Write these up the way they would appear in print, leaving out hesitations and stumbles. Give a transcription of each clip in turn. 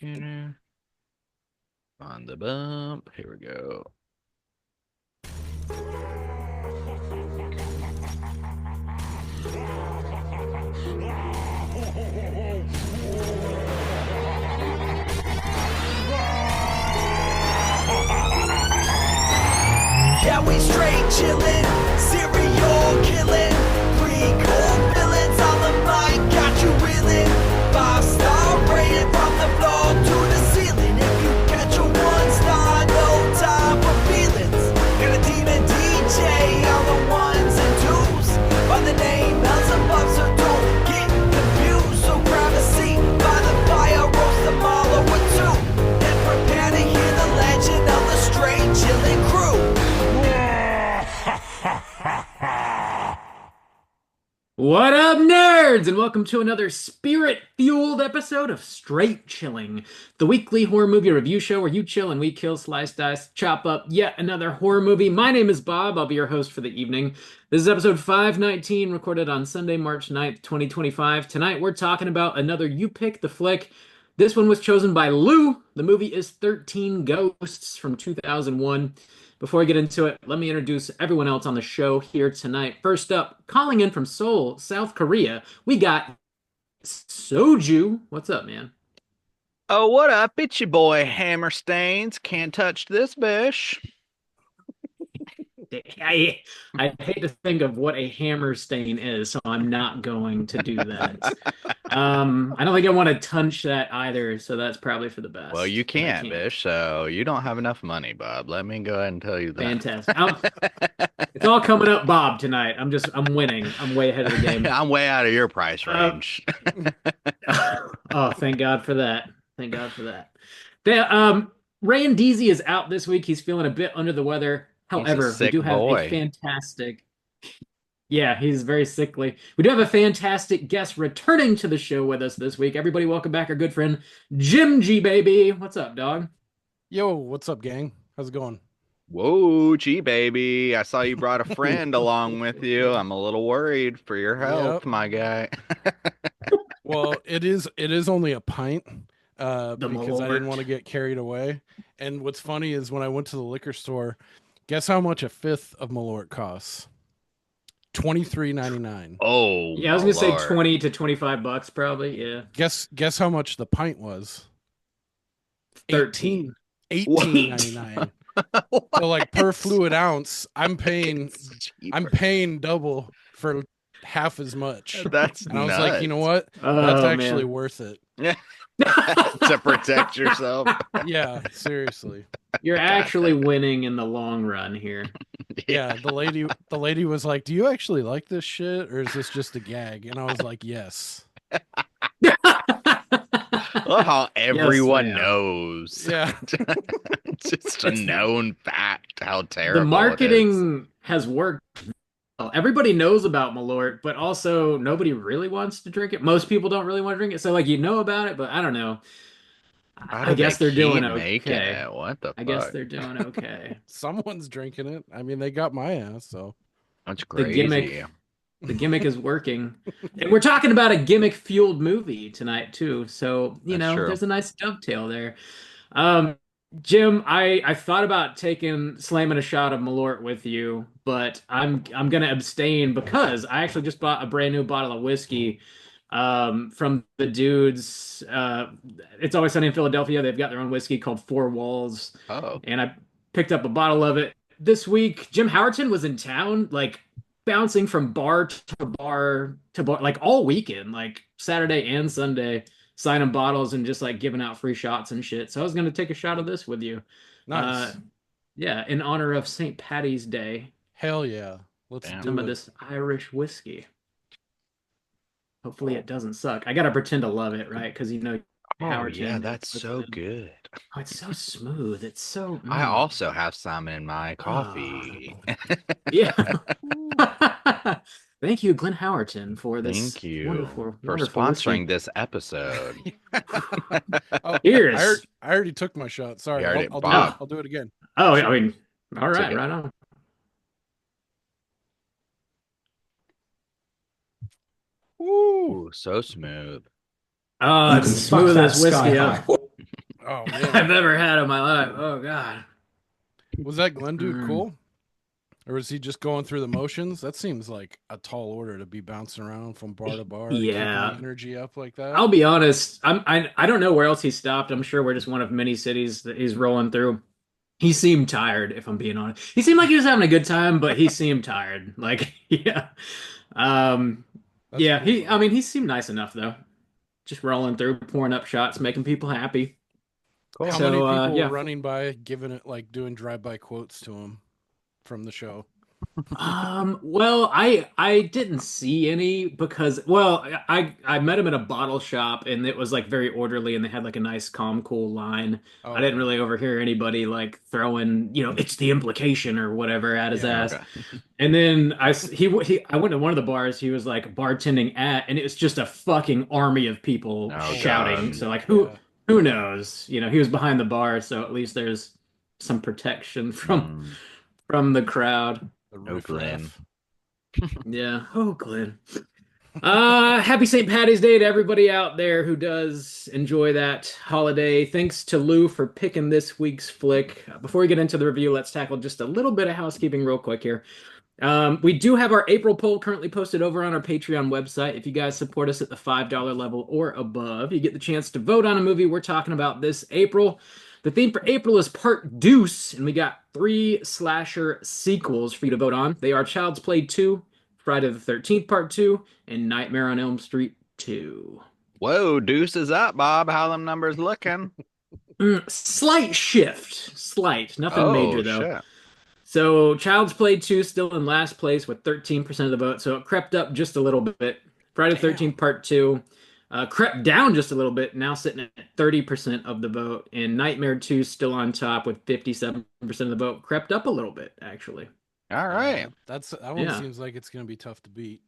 On the bump. Here we go. Yeah, we straight chillin', serial killing, three cold villains on the mic, got you reeling. 5-star rated from the floor to the ceiling. If you catch a 1-star, no time for feelings. And a demon DJ on the ones and twos, by the name Beelzebub, so don't get confused. So grab a seat by the fire, roast them all over two, and prepare to hear the legend of the straight chillin' crew. What up, nerds, and welcome to another spirit-fueled episode of Straight Chilling, the weekly horror movie review show where you chill and we kill, slice, dice, chop up yet another horror movie. My name is Bob. I'll be your host for the evening. This is episode 519, recorded on Sunday, March 9th, 2025. Tonight, we're talking about another You Pick the Flick. This one was chosen by Lou. The movie is 13 Ghosts from 2001. Before I get into it, let me introduce everyone else on the show here tonight. First up, calling in from Seoul, South Korea, we got Soju. What's up, man? Oh, what up? It's your boy Hammerstains. Can't touch this bish. I hate to think of what a hammer stain is, so I'm not going to do that. I don't think I want to touch that either, so that's probably for the best. Well, you can't, bish, so you don't have enough money, Bob. Let me go ahead and tell you that. Fantastic. It's all coming up, Bob, tonight. I'm winning. I'm way ahead of the game. I'm way out of your price range. Oh, thank God for that. Thank God for that. Ray and Deezy is out this week. He's feeling a bit under the weather. However, we do have a fantastic... Yeah, he's very sickly. We do have a fantastic guest returning to the show with us this week. Everybody welcome back our good friend, Jim G, baby. What's up, dog? Yo, what's up, gang? How's it going? Whoa, gee, baby. I saw you brought a friend along with you. I'm a little worried for your health, my guy. Well, it is only a pint because Malort. I didn't want to get carried away. And what's funny is when I went to the liquor store, guess how much a fifth of Malort costs? $23.99. Oh, yeah, I was gonna say 20 to 25 bucks, probably. Yeah. Guess how much the pint was? 13. $18.99. So like per fluid ounce, I'm paying double for half as much. That's and I was nuts. like, you know what? That's actually worth it. Yeah. To protect yourself. Yeah, seriously. You're actually winning in the long run here. Yeah, the lady was like, "Do you actually like this shit, or is this just a gag?" And I was like, "Yes." Well, how everyone knows. Yeah. Just a known fact how terrible the marketing has worked. Everybody knows about Malort, but also nobody really wants to drink it. Most people don't really want to drink it. So like, you know about it, but I don't know. I guess they're doing okay. What the fuck? I guess they're doing okay. Someone's drinking it. I mean, they got my ass, so that's crazy. The gimmick is working. And we're talking about a gimmick-fueled movie tonight, too. So, you know, there's a nice dovetail there. Jim, I thought about slamming a shot of Malort with you, but I'm gonna abstain because I actually just bought a brand new bottle of whiskey from the dudes. It's Always Sunny in Philadelphia. They've got their own whiskey called Four Walls. Oh. And I picked up a bottle of it this week. Jim Howerton was in town, like bouncing from bar to bar to bar, like all weekend, like Saturday and Sunday, signing bottles and just like giving out free shots and shit. So I was going to take a shot of this with you. Nice. Yeah, in honor of St. Patty's Day. Hell yeah. Let's do some of this Irish whiskey. Hopefully it doesn't suck. I got to pretend to love it, right? Because you know, Howard, yeah, that's so good. Oh, it's so smooth. It's so. I also have some in my coffee. Yeah. Thank you, Glenn Howerton, for this. Thank you wonderful for sponsoring this episode. Cheers. I already took my shot. Sorry, I'll do it again. Oh, I mean, all right, right on. Ooh, so smooth. Oh, it's smooth as whiskey. Oh I've man, ever had in my life. Oh God. was that Glenn dude Mm. cool? Or is he just going through the motions? That seems like a tall order to be bouncing around from bar to bar, keeping the Yeah. energy up like that. I'll be honest. I don't know where else he stopped. I'm sure we're just one of many cities that he's rolling through. He seemed tired, if I'm being honest. He seemed like he was having a good time, but he seemed tired. Like, yeah. Um, That's yeah, cool I though. mean, he seemed nice enough though. Just rolling through, pouring up shots, making people happy. How Cool. many So, people were yeah. running by, giving it like doing drive-by quotes to him from the show? Well, I didn't see any because well, I met him at a bottle shop and it was like very orderly and they had like a nice calm cool line. Oh, I didn't okay. really overhear anybody like throwing, it's the implication or whatever at his Yeah. ass. Okay. And then I went to one of the bars he was like bartending at and it was just a fucking army of people Oh Holy shouting. God. So shit. like Yeah. who knows? He was behind the bar, so at least there's some protection Mm. from the crowd. The Oh, Glenn. riffraff. Yeah. Oh, Glenn. Happy St. Patty's Day to everybody out there who does enjoy that holiday. Thanks to Lou for picking this week's flick. Before we get into the review, let's tackle just a little bit of housekeeping real quick here. We do have our April poll currently posted over on our Patreon website. If you guys support us at the $5 level or above, you get the chance to vote on a movie we're talking about this April. The theme for April is Part Deuce, and we got three slasher sequels for you to vote on. They are Child's Play 2, Friday the 13th Part 2, and Nightmare on Elm Street 2. Whoa, deuces up, Bob. How them numbers looking? Slight shift. Slight. Nothing Oh major, though. shit. So Child's Play 2 still in last place with 13% of the vote, so it crept up just a little bit. Friday the Damn. 13th Part 2 crept down just a little bit, now sitting at 30% of the vote. And Nightmare 2 still on top with 57% of the vote. Crept up a little bit, actually. All Yeah, right. that one Yeah. seems like it's gonna be tough to beat.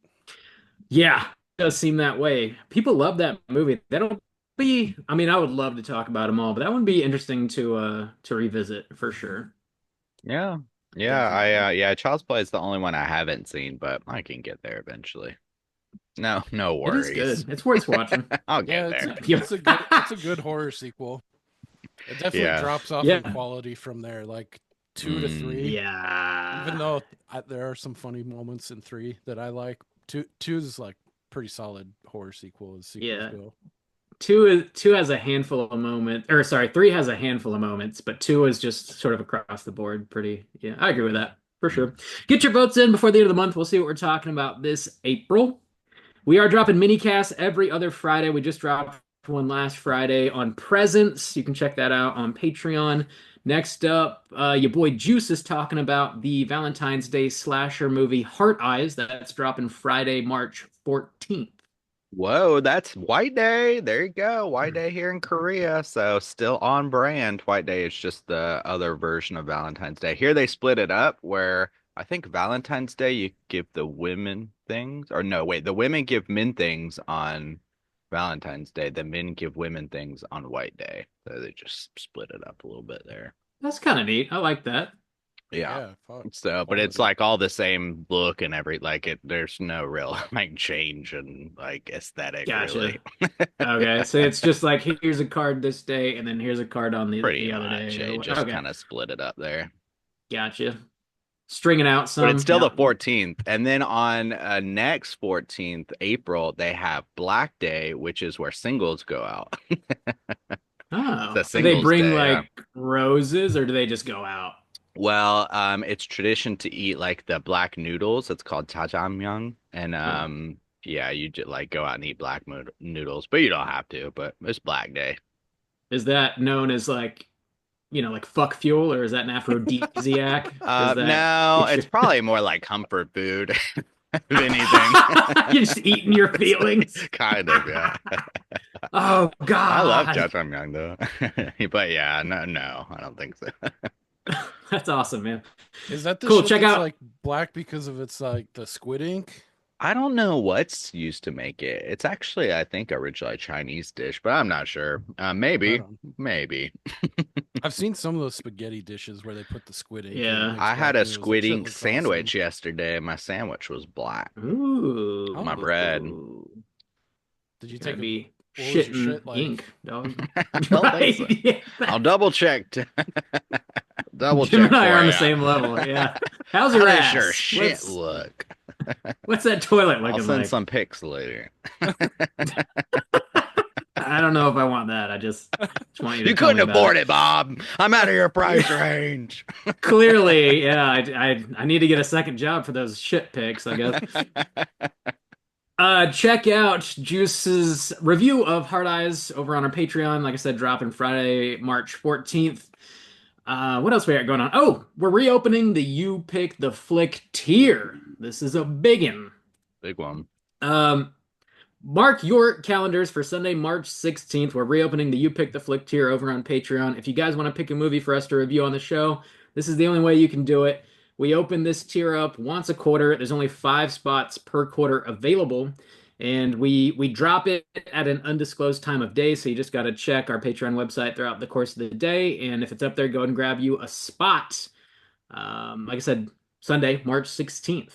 Yeah, it does seem that way. People love that movie. They don't be, I mean, I would love to talk about them all, but that would be interesting to revisit for sure. Yeah. Yeah, Definitely. yeah, Child's Play is the only one I haven't seen, but I can get there eventually. No It is worries. good. It's worth watching. I'll Yeah, get there. it's a good horror sequel. It definitely Yeah. drops off in Yeah. quality from there, like 2 to 3. Even Yeah. though there are some funny moments in 3 that I like, two is like pretty solid horror sequel as sequels Yeah. go. Two has a handful of moments, or sorry, three has a handful of moments, but two is just sort of across the board. Pretty, yeah, I agree with that for sure. Get your votes in before the end of the month. We'll see what we're talking about this April. We are dropping mini casts every other Friday. We just dropped one last Friday on Presents. You can check that out on Patreon. Next up, your boy Juice is talking about the Valentine's Day slasher movie Heart Eyes. That's dropping Friday, March 14th. Whoa, that's White Day. There you go. White Day here in Korea. So still on brand. White Day is just the other version of Valentine's Day. Here they split it up where I think Valentine's Day you give the women things. Or no, wait, the women give men things on Valentine's Day. The men give women things on White Day. So they just split it up a little bit there. That's kind of neat. I like that. Yeah. Yeah, fuck. So, but it's Quality. like all the same look and like there's no real like change in like aesthetic Gotcha. really. Okay, so it's just like here's a card this day, and then here's a card on Pretty the other much. day. They just Okay, kind of split it up there. gotcha. Stringing out But it's some. still the Yep. 14th. And then on next 14th April, they have Black Day, which is where singles go out. The Oh, do they singles bring day, yeah. like roses, or do they just go out? Well, it's tradition to eat like the black noodles. It's called jjajangmyeon. And Cool. yeah, you just like go out and eat black noodles, but you don't have to, but it's Black Day. Is that known as like like fuck fuel, or is that an aphrodisiac? Does that No, get you? it's probably more like comfort food, if anything. You're just eating your feelings. Kind of, yeah. Oh I love God, jjajangmyeon though. But yeah, no, I don't think so. that's awesome, man. Is that the Cool. shit Check that's out. like black because of its like the squid ink? I don't know what's used to make it. It's actually, I think, originally a Chinese dish, but I'm not sure. Right Maybe, on. maybe. I've seen some of those spaghetti dishes where they put the squid ink and it Yeah. makes I had black a noodles. That squid shit ink looks awesome. sandwich yesterday. My sandwich was black. Ooh. Oh. My bread. Ooh. Did you Gotta take a be. What was Shit your and shit like? ink, dog. I don't think Right? so. Yeah. I'll double check. Double Jim and check I are for on the you. same level. Yeah. How's How your does your ass? shit look? What's that toilet I'll looking send like? some pics later. I don't know if I want that. I just want you to You tell me couldn't about afford it. it, Bob. I'm out of your price Yeah. range. Clearly, yeah, I need to get a second job for those shit pics, I guess. Check out Juice's review of Hard Eyes over on our Patreon. Like I said, dropping Friday, March 14th. What else we got going on? Oh, we're reopening the You Pick the Flick tier. This is a biggin. Big one. Um, Mark your calendars for Sunday, March 16th. We're reopening the You Pick the Flick tier over on Patreon. If you guys want to pick a movie for us to review on the show, this is the only way you can do it. We open this tier up once a quarter. There's only 5 spots per quarter available. And we drop it at an undisclosed time of day, so you just got to check our Patreon website throughout the course of the day. And if it's up there, go and grab you a spot. Like I said, Sunday, March 16th.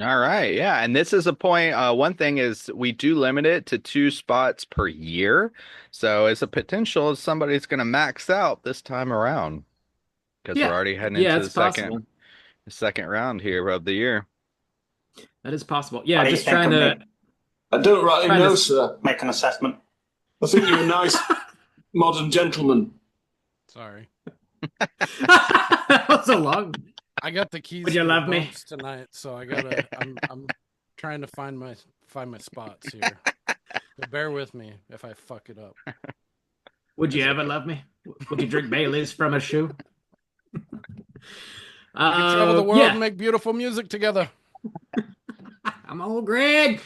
All right. Yeah. And this is a point. One thing is we do limit it to 2 spots per year. So it's a potential somebody's going to max out this time around because we're Yeah, already heading yeah, into it's possible. the second round here of the year. That is possible. Yeah, I just think trying to I don't rightly trying know, to sir. Make an assessment. I think you're a nice modern gentleman. Sorry. that was a long. I got the keys Would to you the love me? boats tonight, so I gotta. I'm trying to find my spots here. So bear with me if I fuck it up. Would you That's ever okay. love me? Would you drink Bailey's from a shoe? We can travel the world Yeah, and make beautiful music together. I'm old Greg.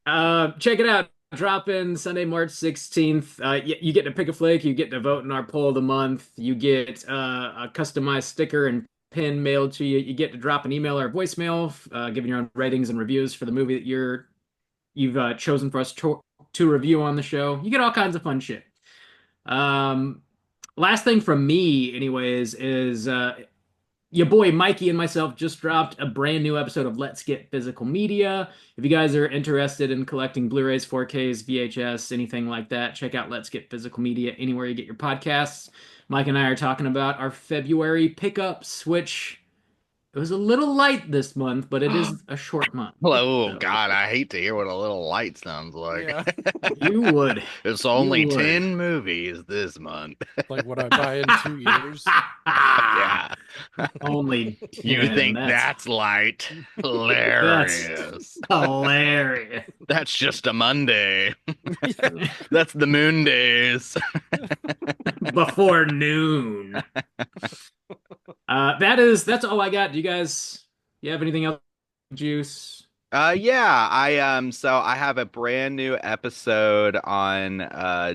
Check it out. Drop in Sunday, March 16th. You get to pick a flick. You get to vote in our poll of the month. You get a customized sticker and pin mailed to you. You get to drop an email or a voicemail, giving your own ratings and reviews for the movie that you've chosen for us to review on the show. You get all kinds of fun shit. Um, Last thing from me, anyways, is your boy Mikey and myself just dropped a brand new episode of Let's Get Physical Media. If you guys are interested in collecting Blu-rays, 4Ks, VHS, anything like that, check out Let's Get Physical Media anywhere you get your podcasts. Mike and I are talking about our February pickups, which it was a little light this month, but it is a short month. Oh So God, I hate to hear what a little light sounds like. Yeah, you would. It's You only would. 10 movies this month. like what I buy in 2 years. Yeah. Only You 10. think that's light? Hilarious. hilarious. That's just a Monday. That's the moon days. Before noon. That's all I got. Do you have anything else, Juice? Yeah, so I have a brand new episode on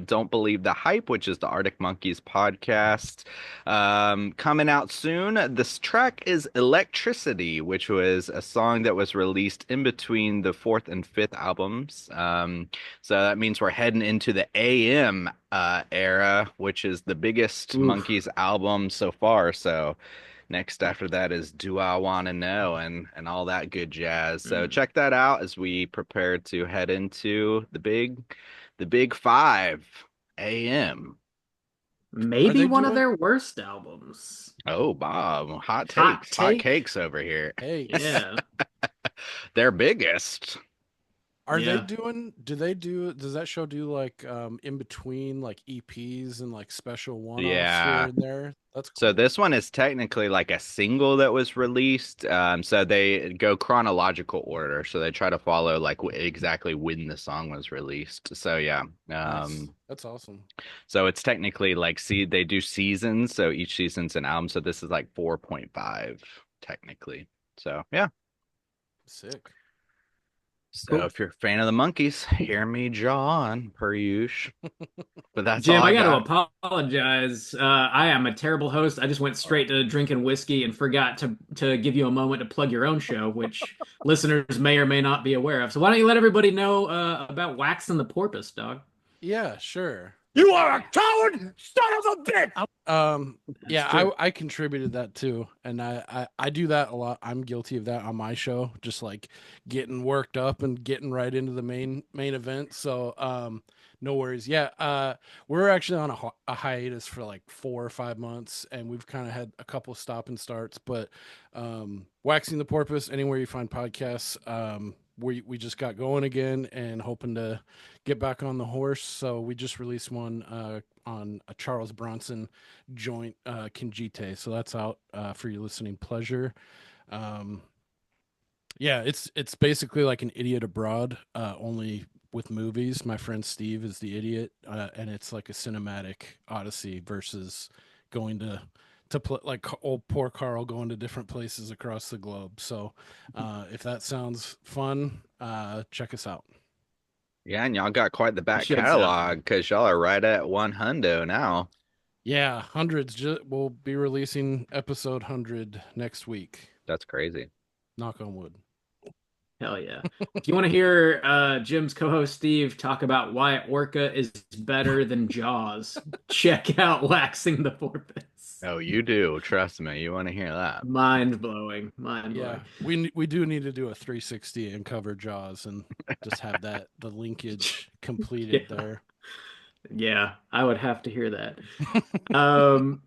Don't Believe the Hype, which is the Arctic Monkeys podcast, coming out soon. This track is Electricity, which was a song that was released in between the fourth and fifth albums. So that means we're heading into the AM era, which is the biggest Oof. Monkeys album so far. So next after that is Do I Wanna Know and all that good jazz. So Mm. check that out as we prepare to head into the big 5 AM. Are Maybe they one of doing their worst albums. Oh, Bob, Hot hot take? cakes over here. hey? Yeah. Their biggest. Are they Yeah. doing? Does that show do like in between like EPs and like special one-offs here Yeah. and there? That's So cool. this one is technically like a single that was released. So they go chronological order. So they try to follow like exactly when the song was released. So yeah. Nice. That's awesome. So it's technically like they do seasons. So each season's an album. So this is like 4.5 technically. So yeah. Sick. So Cool. if you're a fan of the Monkees, hear me jaw on per usual. But that's Jim, all I I got got. to apologize. I am a terrible host. I just went straight to drinking whiskey and forgot to give you a moment to plug your own show, which listeners may or may not be aware of. So why don't you let everybody know about Waxing the Porpoise, dog? Yeah, sure. You are a coward, son of a bitch! Yeah, true. I contributed that too, and I do that a lot. I'm guilty of that on my show, just like getting worked up and getting right into the main event. So No worries. Yeah, we're actually on a hiatus for like 4 or 5 months, and we've kind of had a couple stop and starts. But waxing the porpoise anywhere you find podcasts. We just got going again and hoping to get back on the horse. So we just released one on a Charles Bronson joint Kinjite. So that's out for your listening pleasure. Um, yeah, it's basically like an Idiot Abroad, only with movies. My friend Steve is the idiot, and it's like a cinematic odyssey versus going to play like old poor Carl going to different places across the globe. So, if that sounds fun, check us out. Yeah, and y'all got quite the It back should sound catalog fun. because y'all are right at one hundo now. Yeah, hundreds. We'll be releasing episode 100 next week. That's crazy. Knock on wood. Hell yeah. If you want to hear Jim's co-host Steve talk about why Orca is better than Jaws, check out Waxing the Porpoise. Oh, you do. Trust me. You want to hear that. Mind blowing. Mind Yeah, blowing. we do need to do a 360 and cover Jaws and just have the linkage completed Yeah. there. Yeah, I would have to hear that. Um,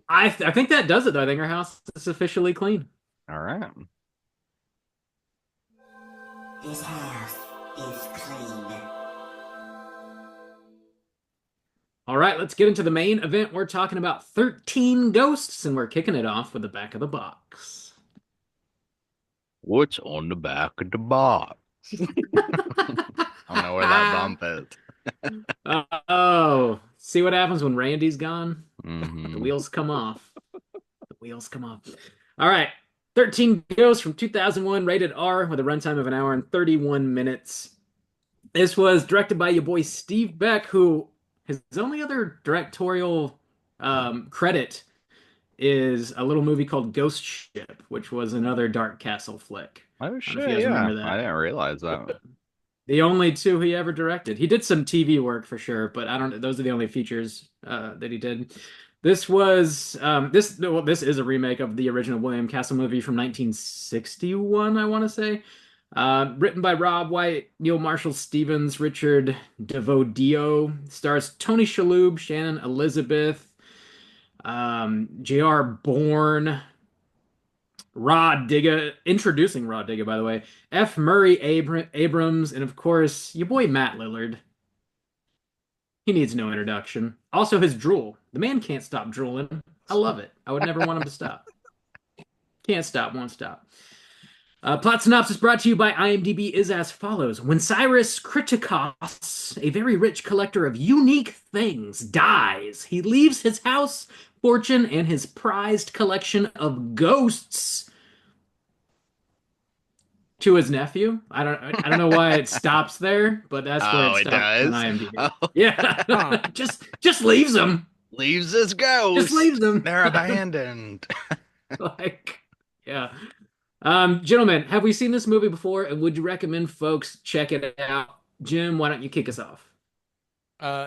I think that does it though. I think our house is officially clean. All right. This house is clean. All right, let's get into the main event. We're talking about 13 Ghosts, and we're kicking it off with the back of the box. What's on the back of the box? I don't know where that bump is. Oh, see what happens when Randy's gone? The Mhm. wheels come off. The wheels come off. All right. 13 Ghosts from 2001, rated R, with a runtime of an hour and 31 minutes. This was directed by your boy Steve Beck, who his only other directorial credit is a little movie called Ghost Ship, which was another Dark Castle flick. Oh I don't know if shit, you guys yeah. remember I that. didn't realize that. The only two he ever directed. He did some TV work for sure, but I don't. Those are the only features that he did. This was this is a remake of the original William Castle movie from 1961, I want to say. Written by Rob White, Neil Marshall Stevens, Richard DeVodio. Stars Tony Shalhoub, Shannon Elizabeth, J.R. Bourne, Rod Digga, introducing Rod Digga, by the way, F. Murray Abrams, and of course, your boy Matt Lillard. He needs no introduction. Also, his drool. The man can't stop drooling. I love it. I would never want him to stop. Can't stop, won't stop. Plot synopsis brought to you by IMDb is as follows. When Cyrus Kritikos, a very rich collector of unique things, dies, he leaves his house, fortune, and his prized collection of ghosts to his nephew. I don't know why it stops there, but that's where Oh, it it stops on does? IMDb. Oh, Yeah. Huh. just leaves them. leaves his ghost. Just leaves them. They're abandoned. Like, yeah. Gentlemen, have we seen this movie before? And would you recommend folks check it out? Jim, why don't you kick us off?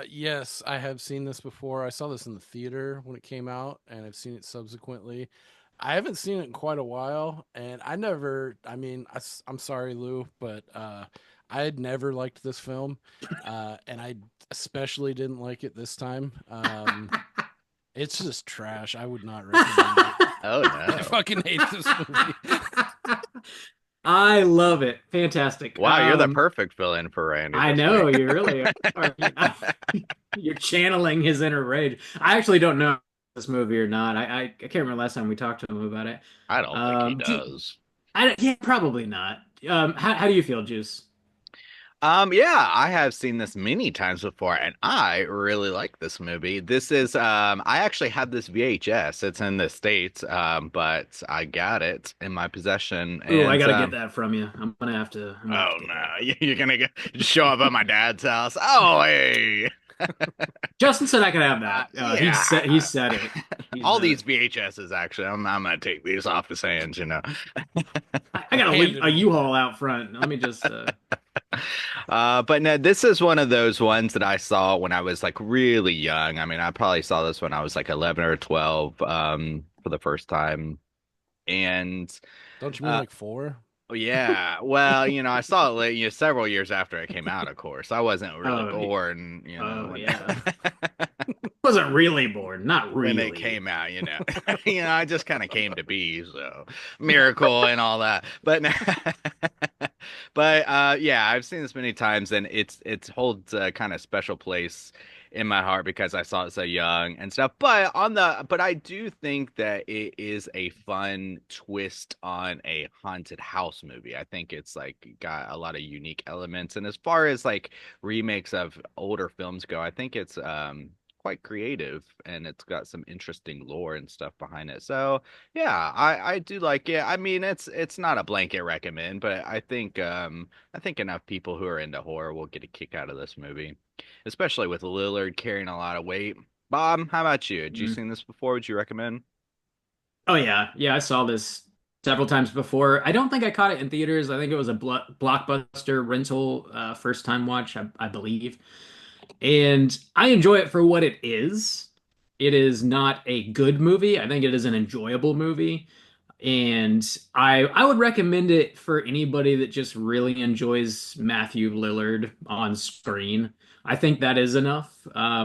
Yes, I have seen this before. I saw this in the theater when it came out, and I've seen it subsequently. I haven't seen it in quite a while, and I mean, I'm sorry, Lou, but I had never liked this film, and I especially didn't like it this time. It's just trash. I would not recommend it. Oh I no. fucking hate this movie. I love it. Fantastic. Wow, you're the perfect fill-in for Randy I this know, week. you really are. You're channeling his inner rage. I actually don't know this movie or not. I can't remember last time we talked to him about it. I don't think he does. Yeah, probably not. How do you feel, Juice? Yeah, I have seen this many times before, and I really like this movie. This is I actually have this VHS. It's in the States, but I got it in my possession. Ooh, I And gotta get that from you. I'm gonna have to. oh no, you're gonna show up at my dad's house. Oh hey, Justin said I could have that. yeah. He said it. All these VHSs actually. I'm gonna take these off his hands, you know. I got a U-Haul out front. Let me just. But no, this is one of those ones that I saw when I was like really young. I mean, I probably saw this when I was like 11 or 12, for the first time. And Don't you mean like 4? Oh, yeah. Well, I saw it several years after it came out, of course. I wasn't really Oh, born, oh when yeah. Wasn't really born, not when it really. came out. I just kind of came to be, so miracle and all that. But but yeah, I've seen this many times, and it holds a kind of special place in my heart because I saw it so young and stuff. But I do think that it is a fun twist on a haunted house movie. I think it's like got a lot of unique elements, and as far as like remakes of older films go, I think it's quite creative, and it's got some interesting lore and stuff behind it. So yeah, I do like it. I mean, it's not a blanket recommend, but I think enough people who are into horror will get a kick out of this movie, especially with Lillard carrying a lot of weight. Bob, how about you? Had you Mm. seen this before? Would you recommend? Oh yeah, yeah. I saw this several times before. I don't think I caught it in theaters. I think it was a blockbuster rental, first time watch, I believe. And I enjoy it for what it is. It is not a good movie. I think it is an enjoyable movie. And I would recommend it for anybody that just really enjoys Matthew Lillard on screen. I think that is enough.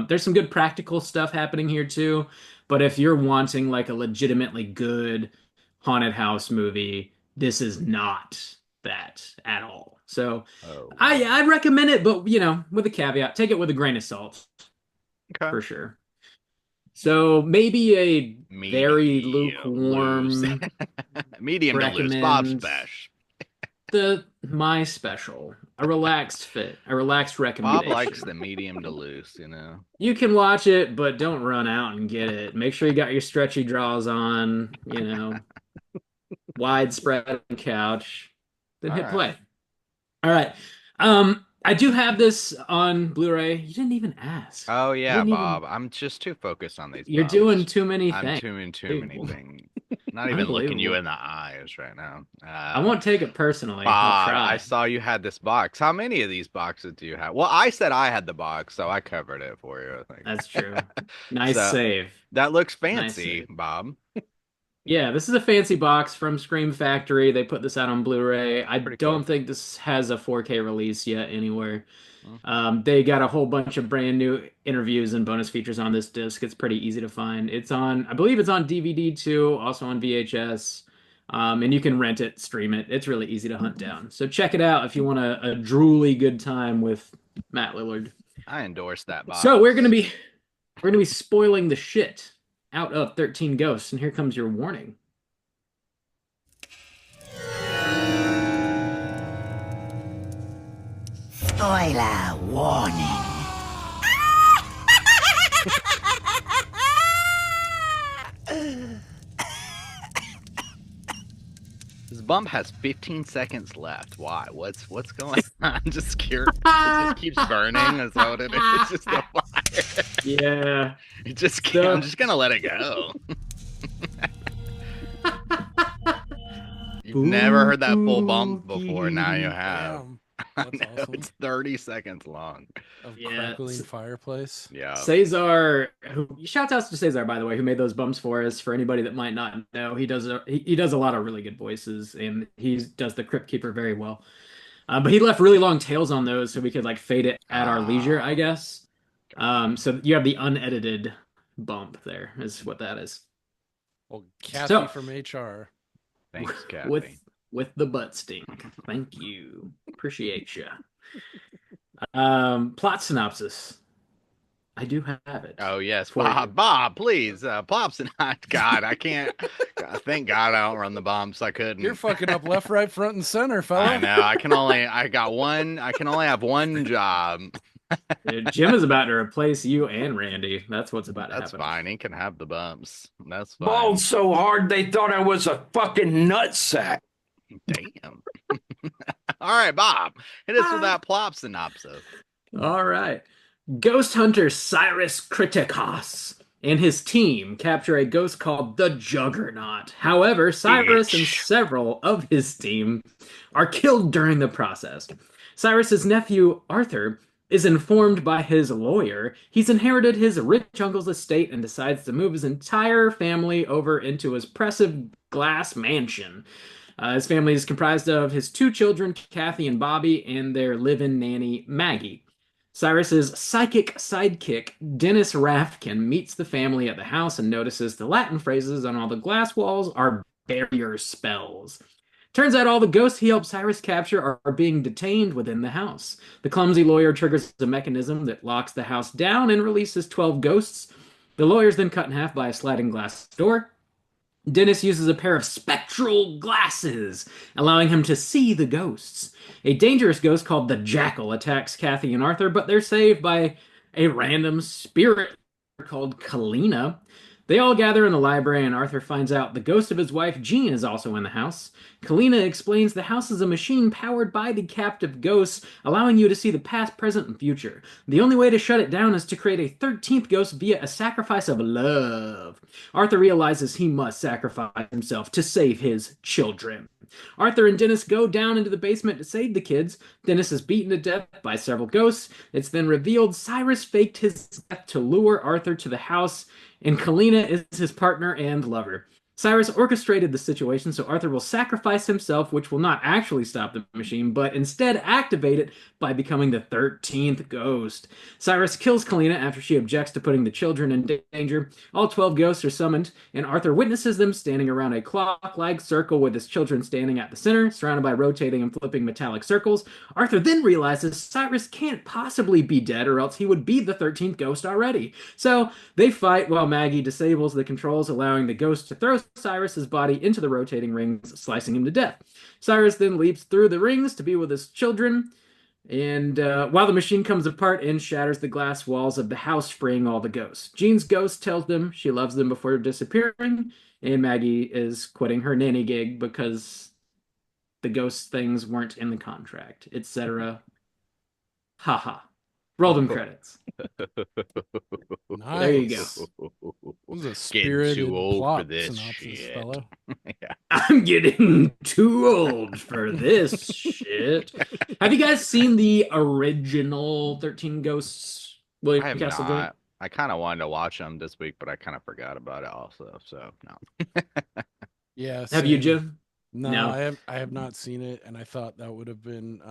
There's some good practical stuff happening here too, but if you're wanting like a legitimately good haunted house movie, this is not that at all. So Oh I'd no. recommend it, but with a caveat, take it with a grain of salt Okay. for sure. So maybe a very Medium loose. lukewarm Medium to loose. Bob's recommend best. the my special, a relaxed fit, a relaxed Bob likes recommendation. the medium to loose. You can watch it, but don't run out and get it. Make sure you got your stretchy draws on, widespread couch, then All hit right. play. All right. I do have this on Blu-ray. You didn't even ask. Oh You yeah, didn't even. Bob. I'm just too focused on these You're doing bumps. too many I'm things. doing too many Unbelievable. things. Not even looking you Unbelievable. in the eyes right now. I won't take it personally. I'll Bob, I try. saw you had this box. How many of these boxes do you have? Well, I said I had the box, so I covered it for you, I That's think. true. Nice So save. that looks Nice fancy, save. Bob. Yeah, this is a fancy box from Scream Factory. They put this out on Blu-ray. I Pretty cool. don't think this has a 4K release yet anywhere. Mm, They got a whole bunch of brand new interviews and bonus features on this disc. It's pretty easy to find. I believe it's on DVD too, also on VHS. And you can rent it, stream it. It's really easy to hunt down. So check it out if you want a drooly good time with Matt Lillard. I endorse that So box. we're gonna be spoiling the shit out of 13 Ghosts, and here comes your warning. Spoiler warning. This bump has 15 seconds left. Why? What's going on? I'm just curious. It just keeps burning. Is that what it is? It's just a fire. Yeah. It just can't, I'm So just gonna let it go. You've never heard that full bump before. Now you have. Damn, I that's know awesome. it's 30 seconds long. Of yeah, crackling fireplace. Yeah. Cesar, who shout outs to Cesar by the way, who made those bumps for us. For anybody that might not know, he does a lot of really good voices, and he does the Crypt Keeper very well. But he left really long tails on those, so we could like fade it at our leisure, I Ah, guess. gotcha. So you have the unedited bump there, is what that is. Well, Kathy So from HR. Thanks, with Kathy. the butt stink. Thank you. Appreciate you. Plot synopsis. I do have it Oh yes, for you. Bob, please, Pops and I. God, I can't. God, thank God I don't run the bumps. I You're couldn't. fucking up left, right, front, and center, I fella. know. I can only. I got one. I can only have one job. Jim is about to replace you and Randy. That's what's about to That's happen. fine. He can have the bumps. That's Balled fine. so hard they thought I was a fucking nutsack. Damn. All right, Bob. Hit us with that plot synopsis. All right. Ghost hunter Cyrus Kritikos and his team capture a ghost called the Juggernaut. However, Cyrus and Bitch. several of his team are killed during the process. Cyrus's nephew, Arthur, is informed by his lawyer he's inherited his rich uncle's estate and decides to move his entire family over into his impressive glass mansion. His family is comprised of his two children, Kathy and Bobby, and their live-in nanny, Maggie. Cyrus's psychic sidekick, Dennis Raffkin, meets the family at the house and notices the Latin phrases on all the glass walls are barrier spells. Turns out all the ghosts he helped Cyrus capture are being detained within the house. The clumsy lawyer triggers a mechanism that locks the house down and releases 12 ghosts. The lawyer's then cut in half by a sliding glass door. Dennis uses a pair of spectral glasses, allowing him to see the ghosts. A dangerous ghost called the Jackal attacks Kathy and Arthur, but they're saved by a random spirit called Kalina. They all gather in the library, and Arthur finds out the ghost of his wife, Jean, is also in the house. Kalina explains the house is a machine powered by the captive ghosts, allowing you to see the past, present, and future. The only way to shut it down is to create a 13th ghost via a sacrifice of love. Arthur realizes he must sacrifice himself to save his children. Arthur and Dennis go down into the basement to save the kids. Dennis is beaten to death by several ghosts. It's then revealed Cyrus faked his death to lure Arthur to the house, and Kalina is his partner and lover. Cyrus orchestrated the situation so Arthur will sacrifice himself, which will not actually stop the machine, but instead activate it by becoming the 13th ghost. Cyrus kills Kalina after she objects to putting the children in danger. All 12 ghosts are summoned, and Arthur witnesses them standing around a clock-like circle with his children standing at the center, surrounded by rotating and flipping metallic circles. Arthur then realizes Cyrus can't possibly be dead, or else he would be the 13th ghost already. So they fight while Maggie disables the controls, allowing the ghost to throw Cyrus's body into the rotating rings, slicing him to death. Cyrus then leaps through the rings to be with his children, and while the machine comes apart and shatters the glass walls of the house, freeing all the ghosts. Jean's ghost tells them she loves them before disappearing, and Maggie is quitting her nanny gig because the ghost things weren't in the contract, etc. Haha. Roll them credits. There you go. Nice. This is a Getting spirited too old for plot this synopsis, shit. fella. Yeah. I'm getting too old for this shit. Have you guys seen the original 13 Ghosts William I have Castle joint? not. I kind of wanted to watch them this week, but I kind of forgot about it also. So no. Yeah. Have you, same. Jim? No, No. I have not seen it, and I thought that would have been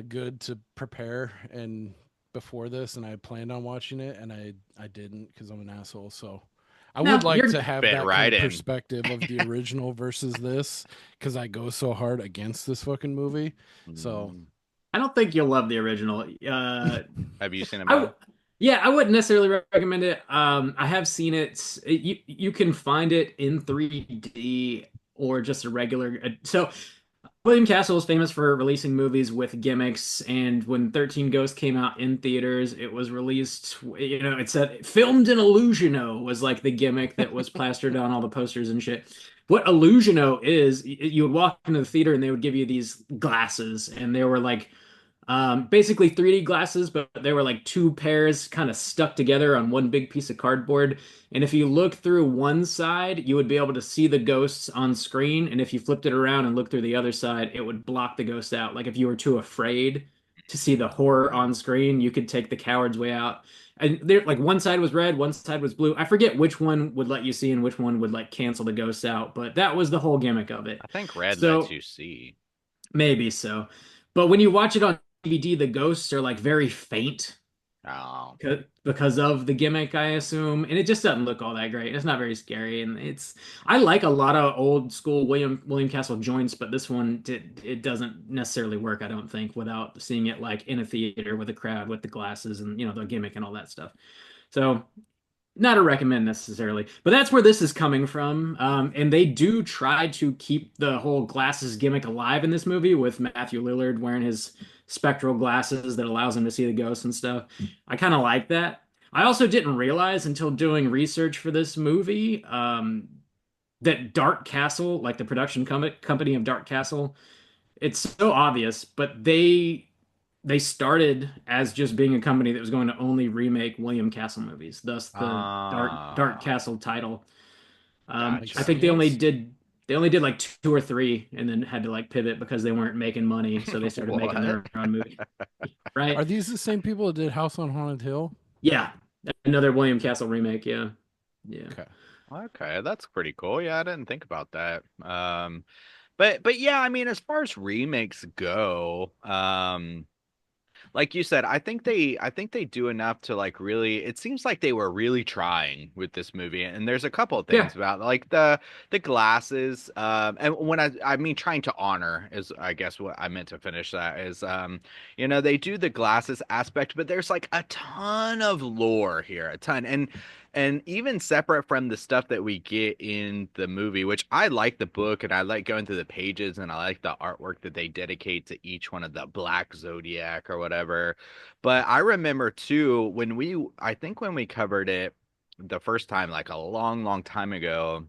good to prepare and before this, and I planned on watching it, and I didn't because I'm an asshole. So I No, would like you're to have Fit that right kind of in. perspective of the original versus this because I go so hard against this fucking movie. So Mm. I don't think you'll love the original. Have you seen it, I Bob? w- yeah, I wouldn't necessarily recommend it. I have seen it. You can find it in 3D or just a regular. So William Castle is famous for releasing movies with gimmicks, and when 13 Ghosts came out in theaters, it was released, it said filmed in Illusiono was like the gimmick that was plastered on all the posters and shit. What Illusiono is, you would walk into the theater and they would give you these glasses, and they were like basically 3D glasses, but they were like two pairs kind of stuck together on one big piece of cardboard. And if you look through one side, you would be able to see the ghosts on screen. And if you flipped it around and looked through the other side, it would block the ghosts out. Like if you were too afraid to see the horror on screen, you could take the coward's way out. And there, like one side was red, one side was blue. I forget which one would let you see and which one would like cancel the ghosts out, but that was the whole gimmick of it. I think red lets So you see. maybe so. But when you watch it on DVD, the ghosts are like very faint Oh, because of the gimmick, I assume, and it just doesn't look all that great. It's not very scary, and I like a lot of old school William Castle joints, but this one it doesn't necessarily work, I don't think, without seeing it like in a theater with a crowd with the glasses and the gimmick and all that stuff. So not a recommend necessarily, but that's where this is coming from. And they do try to keep the whole glasses gimmick alive in this movie with Matthew Lillard wearing his spectral glasses that allows him to see the ghosts and stuff. I kind of like that. I also didn't realize until doing research for this movie that Dark Castle, like the production company of Dark Castle, it's so obvious, but they started as just being a company that was going to only remake William Castle movies, thus the Dark ah, Castle title. gotcha. I think they only Yes. did like two or three, and then had to like pivot because they weren't making money, so they started making What? their own movie. Right? Are these the same people that did House on Haunted Hill? Yeah, another William Castle remake. Yeah, yeah. Okay. Okay, that's pretty cool. Yeah, I didn't think about that. But yeah, I mean, as far as remakes go, like you said, I think they do enough to like really it seems like they were really trying with this movie. And there's a couple of Yeah, things about like the glasses, and when I mean trying to honor is I guess what I meant to finish that is they do the glasses aspect, but there's like a ton of lore here, a ton. And even separate from the stuff that we get in the movie, which I like the book and I like going through the pages and I like the artwork that they dedicate to each one of the Black Zodiac or whatever. But I remember too I think when we covered it the first time, like a long, long time ago,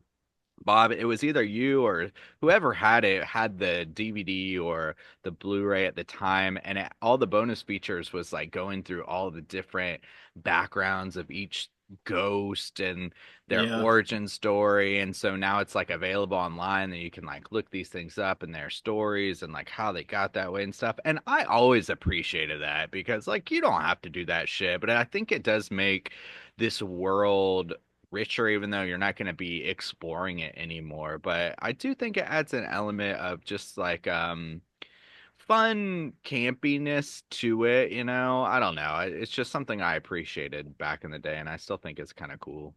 Bob, it was either you or whoever had it had the DVD or the Blu-ray at the time, and all the bonus features was like going through all the different backgrounds of each ghost and their yeah, origin story. And so now it's like available online and you can like look these things up and their stories and like how they got that way and stuff. And I always appreciated that because like you don't have to do that shit, but I think it does make this world richer, even though you're not going to be exploring it anymore. But I do think it adds an element of just like fun campiness to it, you know? I don't know. It's just something I appreciated back in the day, and I still think it's kind of cool.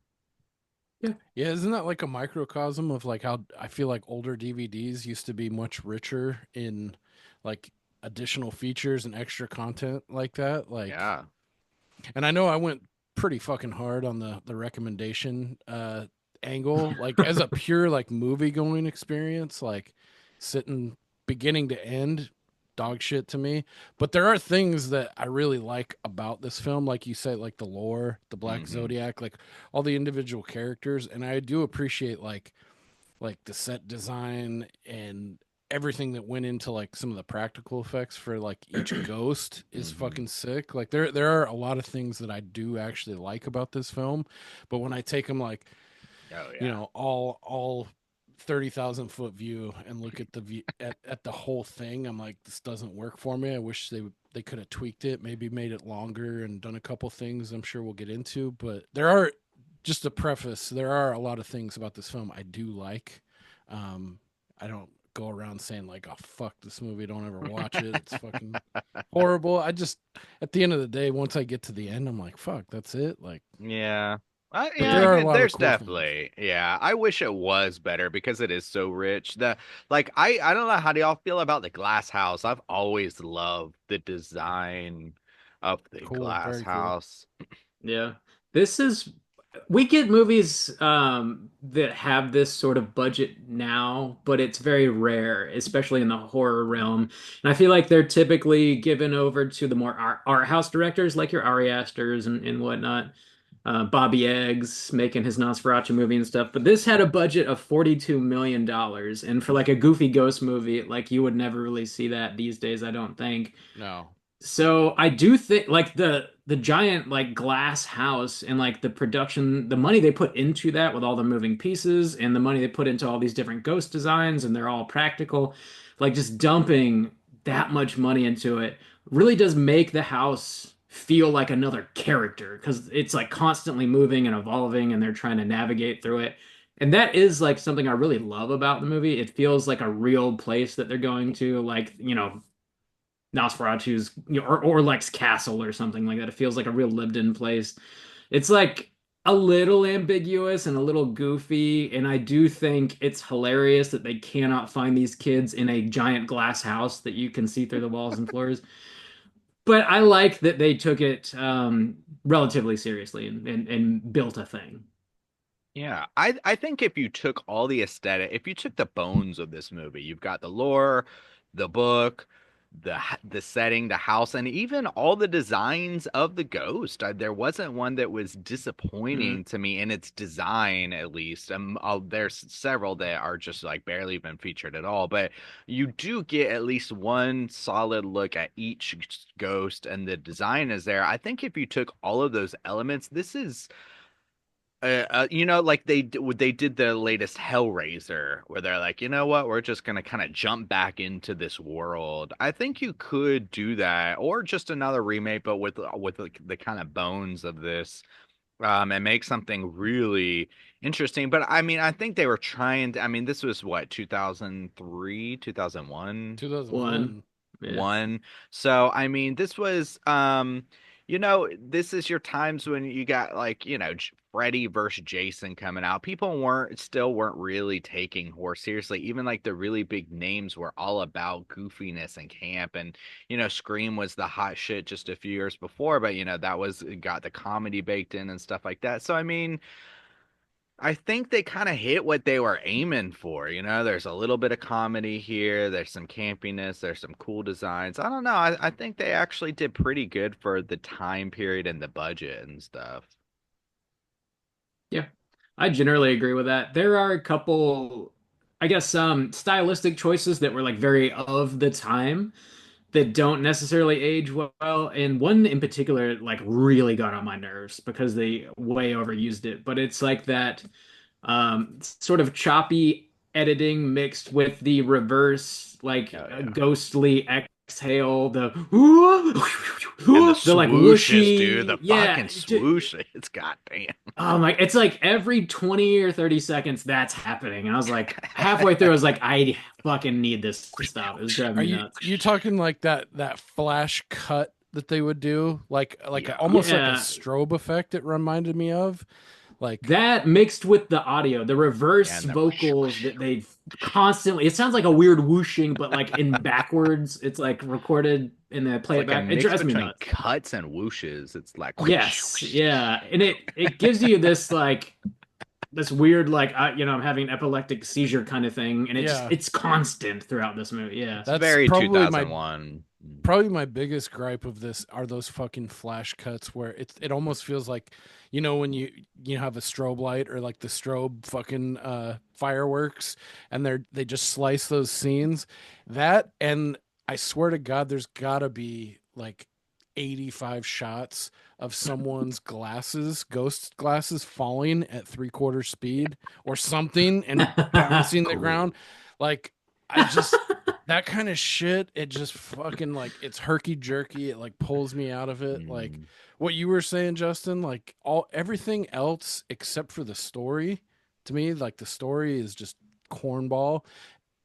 yeah. Yeah, isn't that like a microcosm of like how I feel like older DVDs used to be much richer in like additional features and extra content like that? Like, Yeah. and I know I went pretty fucking hard on the recommendation angle, like as a pure like movie going experience, like sitting beginning to end, dog shit to me. But there are things that I really like about this film, like you said, like the lore, the Black Hmm. Zodiac, like all the individual characters, and I do appreciate like the set design and everything that went into like some of the practical effects for like each ghost is Hmm. fucking sick. Like there are a lot of things that I do actually like about this film, but when I take them like, Oh you yeah. know, all 30,000 foot view and look at the view at the whole thing, I'm like, this doesn't work for me. I wish they could have tweaked it, maybe made it longer and done a couple things I'm sure we'll get into, but there are, just a preface, there are a lot of things about this film I do like. um I don't go around saying like, oh fuck this movie, don't ever watch it, it's fucking horrible. I just, at the end of the day, once I get to the end, I'm like, fuck, that's it. Like, Yeah. but Yeah, there I are a mean, lot of there's cool things. definitely, yeah. I wish it was better because it is so rich. I don't know, how do y'all feel about the glass house? I've always loved the design of the Cool, glass very cool. house. Yeah. This is we get movies that have this sort of budget now, but it's very rare, especially in the horror realm. And I feel like they're typically given over to the more art house directors like your Ari Asters and whatnot. Bobby Eggs making his Nosferatu movie and stuff. But this had a budget of $42 million. And for like a goofy ghost movie, like you would never really see that these days, I don't think. No. So I do think like the giant like glass house and like the production, the money they put into that with all the moving pieces and the money they put into all these different ghost designs and they're all practical, like just dumping that much money into it really does make the house feel like another character because it's like constantly moving and evolving and they're trying to navigate through it. And that is like something I really love about the movie. It feels like a real place that they're going to, like, Nosferatu's, or Lex Castle or something like that. It feels like a real lived-in place. It's like a little ambiguous and a little goofy, and I do think it's hilarious that they cannot find these kids in a giant glass house that you can see through the walls and floors. But I like that they took it relatively seriously and built a thing. Yeah, I think if you took all the aesthetic, if you took the bones of this movie, you've got the lore, the book, the setting, the house, and even all the designs of the ghost. There wasn't one that was Mm. disappointing to me in its design, at least. There's several that are just like barely even featured at all, but you do get at least one solid look at each ghost, and the design is there. I think if you took all of those elements, this is like they did the latest Hellraiser, where they're like, you know what, we're just gonna kind of jump back into this world. I think you could do that, or just another remake, but with like, the kind of bones of this. And make something really interesting. But I mean, I think they were trying to, I mean, this was what, 2003, 2001? 2001. One. Yeah. One. So I mean, this was this is your times when you got like, Freddy versus Jason coming out. People weren't really taking horror seriously. Even like the really big names were all about goofiness and camp, and Scream was the hot shit just a few years before, but that was got the comedy baked in and stuff like that. So I mean, I think they kind of hit what they were aiming for. There's a little bit of comedy here. There's some campiness. There's some cool designs. I don't know. I think they actually did pretty good for the time period and the budget and stuff. Yeah. I generally agree with that. There are a couple, I guess, stylistic choices that were like very of the time that don't necessarily age well. And one in particular, like, really got on my nerves because they way overused it. But it's like that sort of choppy editing mixed with the reverse, like Oh yeah. ghostly exhale, the And the the like swooshes, dude. The whooshy, yeah. fucking swoosh. It's goddamn. Oh my, it's like every 20 or 30 seconds that's happening. And I was like, halfway through, I was like, I fucking need this to stop. It was driving Are me you nuts. you talking like that flash cut that they would do, Yeah. almost like a Yeah. strobe effect? It reminded me of like That mixed with the audio, the Yeah, reverse and the whoosh, vocals whoosh. that they constantly, it sounds like a weird whooshing, but like in backwards. It's like recorded and they It's play it like a back. It mix drives me between nuts. cuts and whooshes. It's like whoosh, Yes, whoosh. yeah. And it gives you this like this weird like I'm having an epileptic seizure kind of thing, and yeah. it's constant throughout this movie. Yeah. It's That's very 2001. probably my biggest gripe of this are those fucking flash cuts where it almost feels like when you have a strobe light or like the strobe fucking fireworks, and they just slice those scenes. That, and I swear to God, there's gotta be like 85 shots of someone's glasses, ghost glasses, falling at 3/4 speed or something and bouncing the Cool. ground. Like, I just, that kind of shit, it just fucking, like, it's herky jerky. It like pulls me out of it. Like Mm. what you were saying, Justin, like everything else except for the story, to me, like the story is just cornball.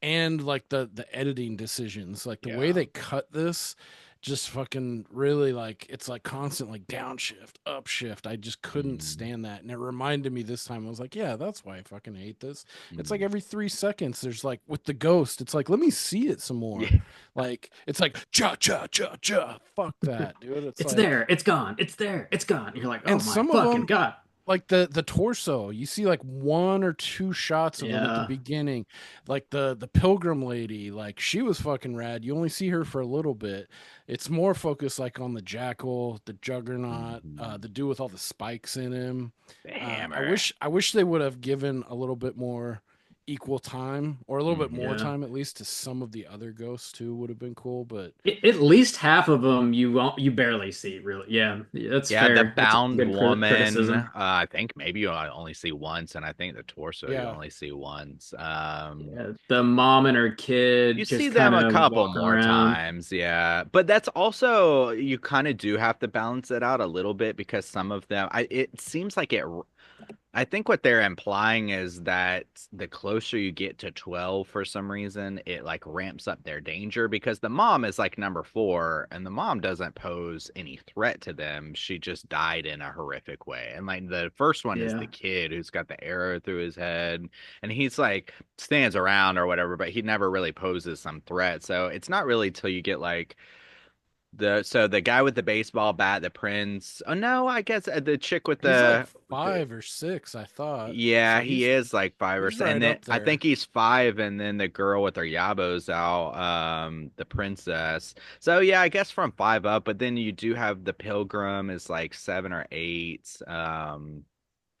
And like the editing decisions, like the way Yeah. they cut this, just fucking really, like, it's like constant like downshift, upshift. I just couldn't Mm. stand that. And it reminded me this time, I was like, yeah, that's why I fucking hate this. It's like Mm. every 3 seconds there's like, with the ghost, it's like, let me see it some more. Yeah. Like it's like cha cha cha cha. Fuck that, dude. It's It's like, there, it's gone, it's there, it's gone. You're like, oh and my some of fucking them, God. like the torso, you see like one or two shots of them at the Yeah. beginning. Like the pilgrim lady, like she was fucking rad. You only see her for a little bit. It's more focused like on the jackal, the juggernaut, Mhm. the dude with all the spikes in him. The I hammer. wish they would have given a little bit more equal time, or a little bit more Mhm. Yeah. time at least, to some of the other ghosts too, would have been cool. But At least half of them you barely see, really. Yeah, that's Yeah, the fair. That's a bound good woman, criticism. I think maybe you only see once, and I think the torso you yeah, only see once. Yeah, the mom and her You kid see just them kind a of couple walking more around. times, yeah. But that's also, you kind of do have to balance it out a little bit because some of them, it seems like I think what they're implying is that the closer you get to 12 for some reason, it like ramps up their danger because the mom is like number four and the mom doesn't pose any threat to them. She just died in a horrific way. And like the first one is the Yeah. kid who's got the arrow through his head and he's like stands around or whatever, but he never really poses some threat. So it's not really till you get like the guy with the baseball bat, the prince. Oh no, I guess the chick with he's like the 5 or 6, I thought. yeah, So he is like five or he's six. And right then up I there. think he's five, and then the girl with her yabos out, the princess. So yeah, I guess from five up, but then you do have the pilgrim is like seven or eight. So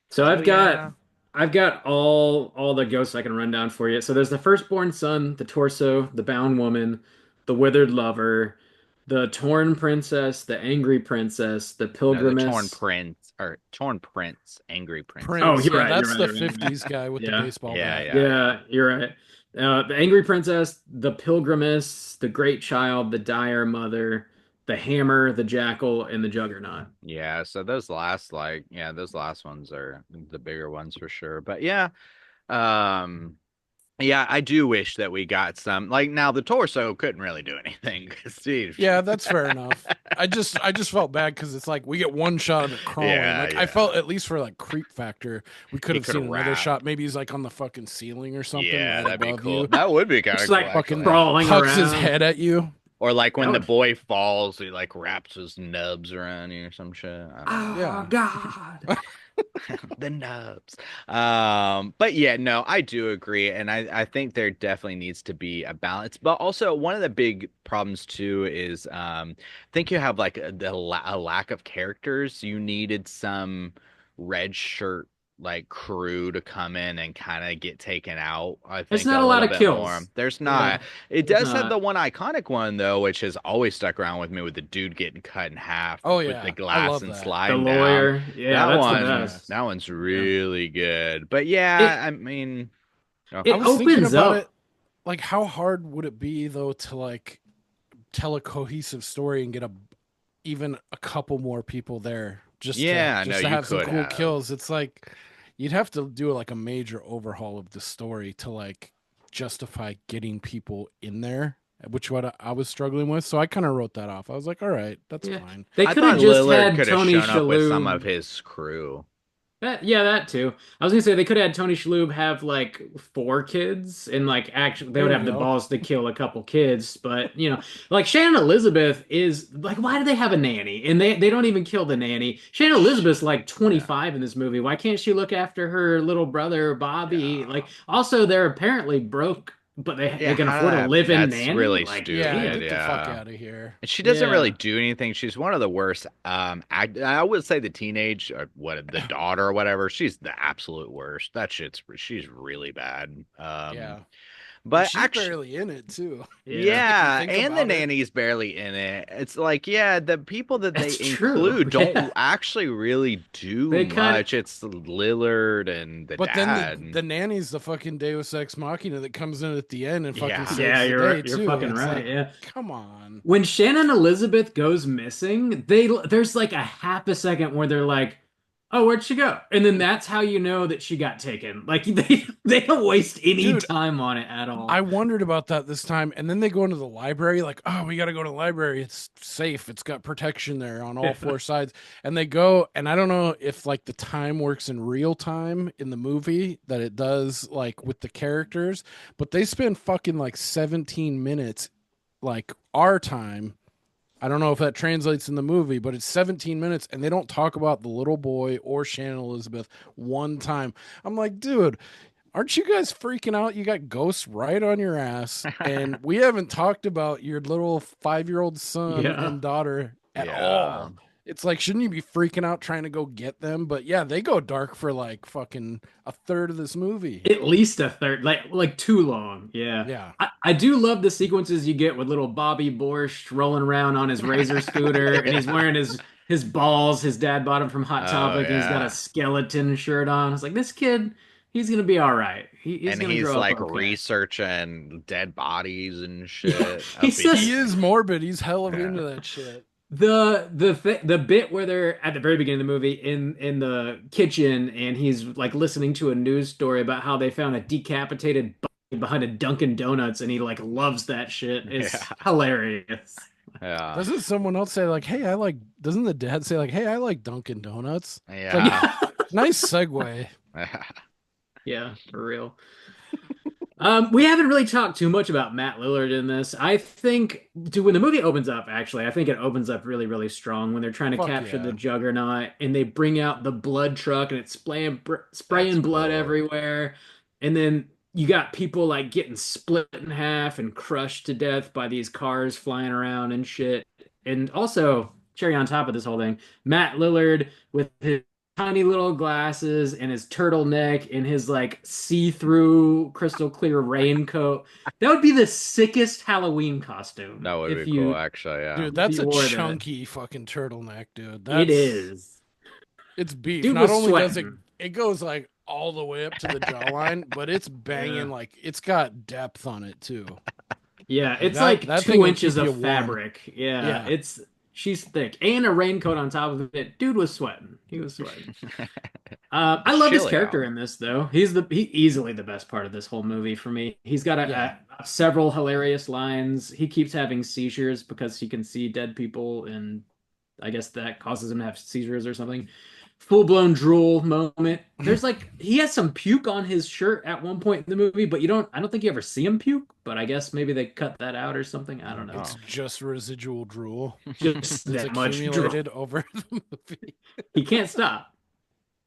So yeah. I've got all the ghosts I can run down for you. So there's the firstborn son, the torso, the bound woman, the withered lover, the torn princess, the angry princess, the No, the torn pilgrimess. prince or torn prince, angry Oh, princess. Prince, you're yeah, right. You're that's right. the You're right. 50s guy with the Yeah. baseball Yeah, bat. yeah, yeah. Yeah, you're right. The angry princess, the pilgrimess, the great child, the dire mother, the Hammer, the Jackal, and the Juggernaut. Yeah, so those last those last ones are the bigger ones for sure. But yeah, um yeah, I do wish that we got some like now the torso couldn't really do anything 'cause, geez. Yeah, that's fair enough. I just felt bad because it's like we get one shot of it crawling. Yeah, Like I felt yeah. at least for like creep factor, we could He have could have seen another rapped. shot. Maybe he's like on the fucking ceiling or something Yeah, right that'd be above cool. you. That would be kind Just of cool like Fucking actually. crawling hucks his around. head at you. Or like That when the would. boy falls, he like wraps his nubs around you or some shit. I don't know. Oh Yeah. God. The nubs. But yeah, no, I do agree, and I think there definitely needs to be a balance. But also, one of the big problems too is I think you have like a lack of characters. You needed some red shirt like crew to come in and kind of get taken out. I There's think a not a lot little of bit more. kills. There's Yeah, not. It there's does have the not. one iconic one though, which has always stuck around with me with the dude getting cut in half Oh with the yeah, I glass love and that. The sliding down. lawyer. Yeah, That that's the one, Badass. best. that one's Yeah. really good. But It yeah, I mean, oh, I it was thinking opens about it. up. Like, how hard would it be though to like tell a cohesive story and get even a couple more people there just to yeah, no, you have some could cool have. kills? It's like you'd have to do like a major overhaul of the story to like justify getting people in there, which what I was struggling with. So I kind of wrote that off. I was like, all right, that's Yeah, fine. they I could have thought just Lillard had could have Tony shown up with some of Shalhoub. his crew. Yeah, that too. I was gonna say they could have had Tony Shalhoub have like four kids, and like actually they There would we have the go. balls to kill a couple kids. But like Shannon Elizabeth is like, why do they have a nanny? And they don't even kill the nanny. Shannon Elizabeth's like Yeah, 25 in this movie. Why can't she look after her little brother Bobby? yeah, Like also they're apparently broke, but yeah. they can How afford a that? live-in That's nanny. really Like, Yeah, stupid. damn. get the fuck Yeah. out of here. And she doesn't really Yeah. do anything. She's one of the worst. I would say the teenage, or what, the daughter or whatever. She's the absolute worst. She's really bad. Yeah. And But she's actually, barely in it too. Yeah. If you yeah, think and the about it. nanny's barely in it. It's like, yeah, the people that they That's true. include don't Yeah. actually really do They kind much. It's Lillard and the But then dad. the nanny's the fucking Deus Ex Machina that comes in at the end and fucking Yeah. Yeah, saves the day you're too. fucking It's right. like, Yeah. come on. When Shannon Elizabeth goes missing, there's like a half a second where they're like, "Oh, where'd she go?" And then that's how you know that she got taken. Like they don't waste any Dude, time on it at I all. wondered about that this time, and then they go into the library, like, oh, we got to go to the library. It's safe. It's got protection there on all four sides. And they go, and I don't know if like the time works in real time in the movie that it does like with the characters, but they spend fucking like 17 minutes, like our time. I don't know if that translates in the movie, but it's 17 minutes, and they don't talk about the little boy or Shannon Elizabeth one time. I'm like, dude, aren't you guys freaking out? You got ghosts right on your ass, and we haven't talked about your little 5-year-old son Yeah. and daughter at Yeah. all. It's like, shouldn't you be freaking out trying to go get them? But yeah, they go dark for like fucking a third of this movie. At least a third, like too long. Yeah. Yeah. I do love the sequences you get with little Bobby Borscht rolling around on his razor scooter and he's Yeah. wearing his balls. His dad bought him from Hot Oh Topic and he's got a yeah. skeleton shirt on. It's like this kid, he's gonna be all right. He's And gonna he's grow up like okay. researching dead bodies and Yeah, shit. he Up He says his is morbid. He's hell of yeah. into that shit. the bit where they're at the very beginning of the movie in the kitchen and he's like listening to a news story about how they found a decapitated body behind a Dunkin' Donuts and he like loves that shit is Yeah. hilarious. Yeah. Doesn't someone else say like, "Hey, I like"? Doesn't the dad say like, "Hey, I like Dunkin' Donuts"? It's like Yeah. nice segue. Yeah, for real. We haven't really talked too much about Matt Lillard in this. I think, dude, when the movie opens up, actually, I think it opens up really, really strong when they're trying to Fuck capture the yeah. Juggernaut and they bring out the blood truck and it's That's spraying blood cool. everywhere. And then you got people like getting split in half and crushed to death by these cars flying around and shit. And also, cherry on top of this whole thing, Matt Lillard with his tiny little glasses and his turtleneck and his like see-through crystal clear raincoat. That would be the sickest Halloween costume That would if be cool, you actually. Yeah. Dude, if that's you a wore that. chunky fucking turtleneck, dude. It That's is. it's beef. Dude Not was only does it sweating. it goes like all the way up to the jawline, but it's Yeah. banging like it's got depth on it too. Yeah, Like it's like that thing two will inches keep you of warm. fabric. Yeah, Yeah. it's She's thick, and a raincoat on top of it. Dude was sweating. He was sweating. I It's love his chilly character out. in this though. He easily the best part of this whole movie for me. He's got Yeah. several hilarious lines. He keeps having seizures because he can see dead people, and I guess that causes him to have seizures or something. Full blown drool moment. There's like he has some puke on his shirt at one point in the movie, but you don't. I don't think you ever see him puke. But I guess maybe they cut that out or something. I don't know. It's Oh. just residual drool Just that's that much drool. accumulated over the movie. He can't stop.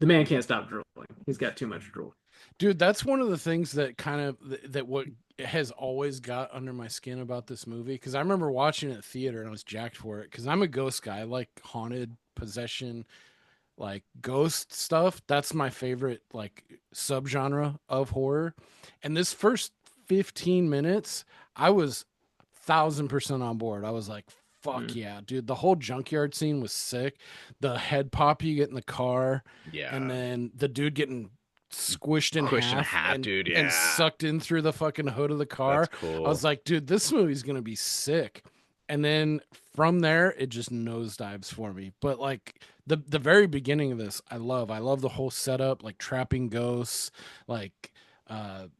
The man can't stop drooling. He's got too much drool. Dude, that's one of the things that kind of that what has always got under my skin about this movie, because I remember watching it at theater and I was jacked for it because I'm a ghost guy. I like haunted possession, like ghost stuff. That's my favorite like subgenre of horror. And this first 15 minutes, I was 1,000% on board. I was like, fuck Mm. yeah, dude. The whole junkyard scene was sick. The head pop you get in the car, and Yeah. then the dude getting squished in Squished in half half, dude. and Yeah. sucked in through the fucking hood of the That's car. I cool. was like, dude, this movie's gonna be sick. And then from there, it just nosedives for me. But like the very beginning of this, I love. I love the whole setup, like trapping ghosts, like a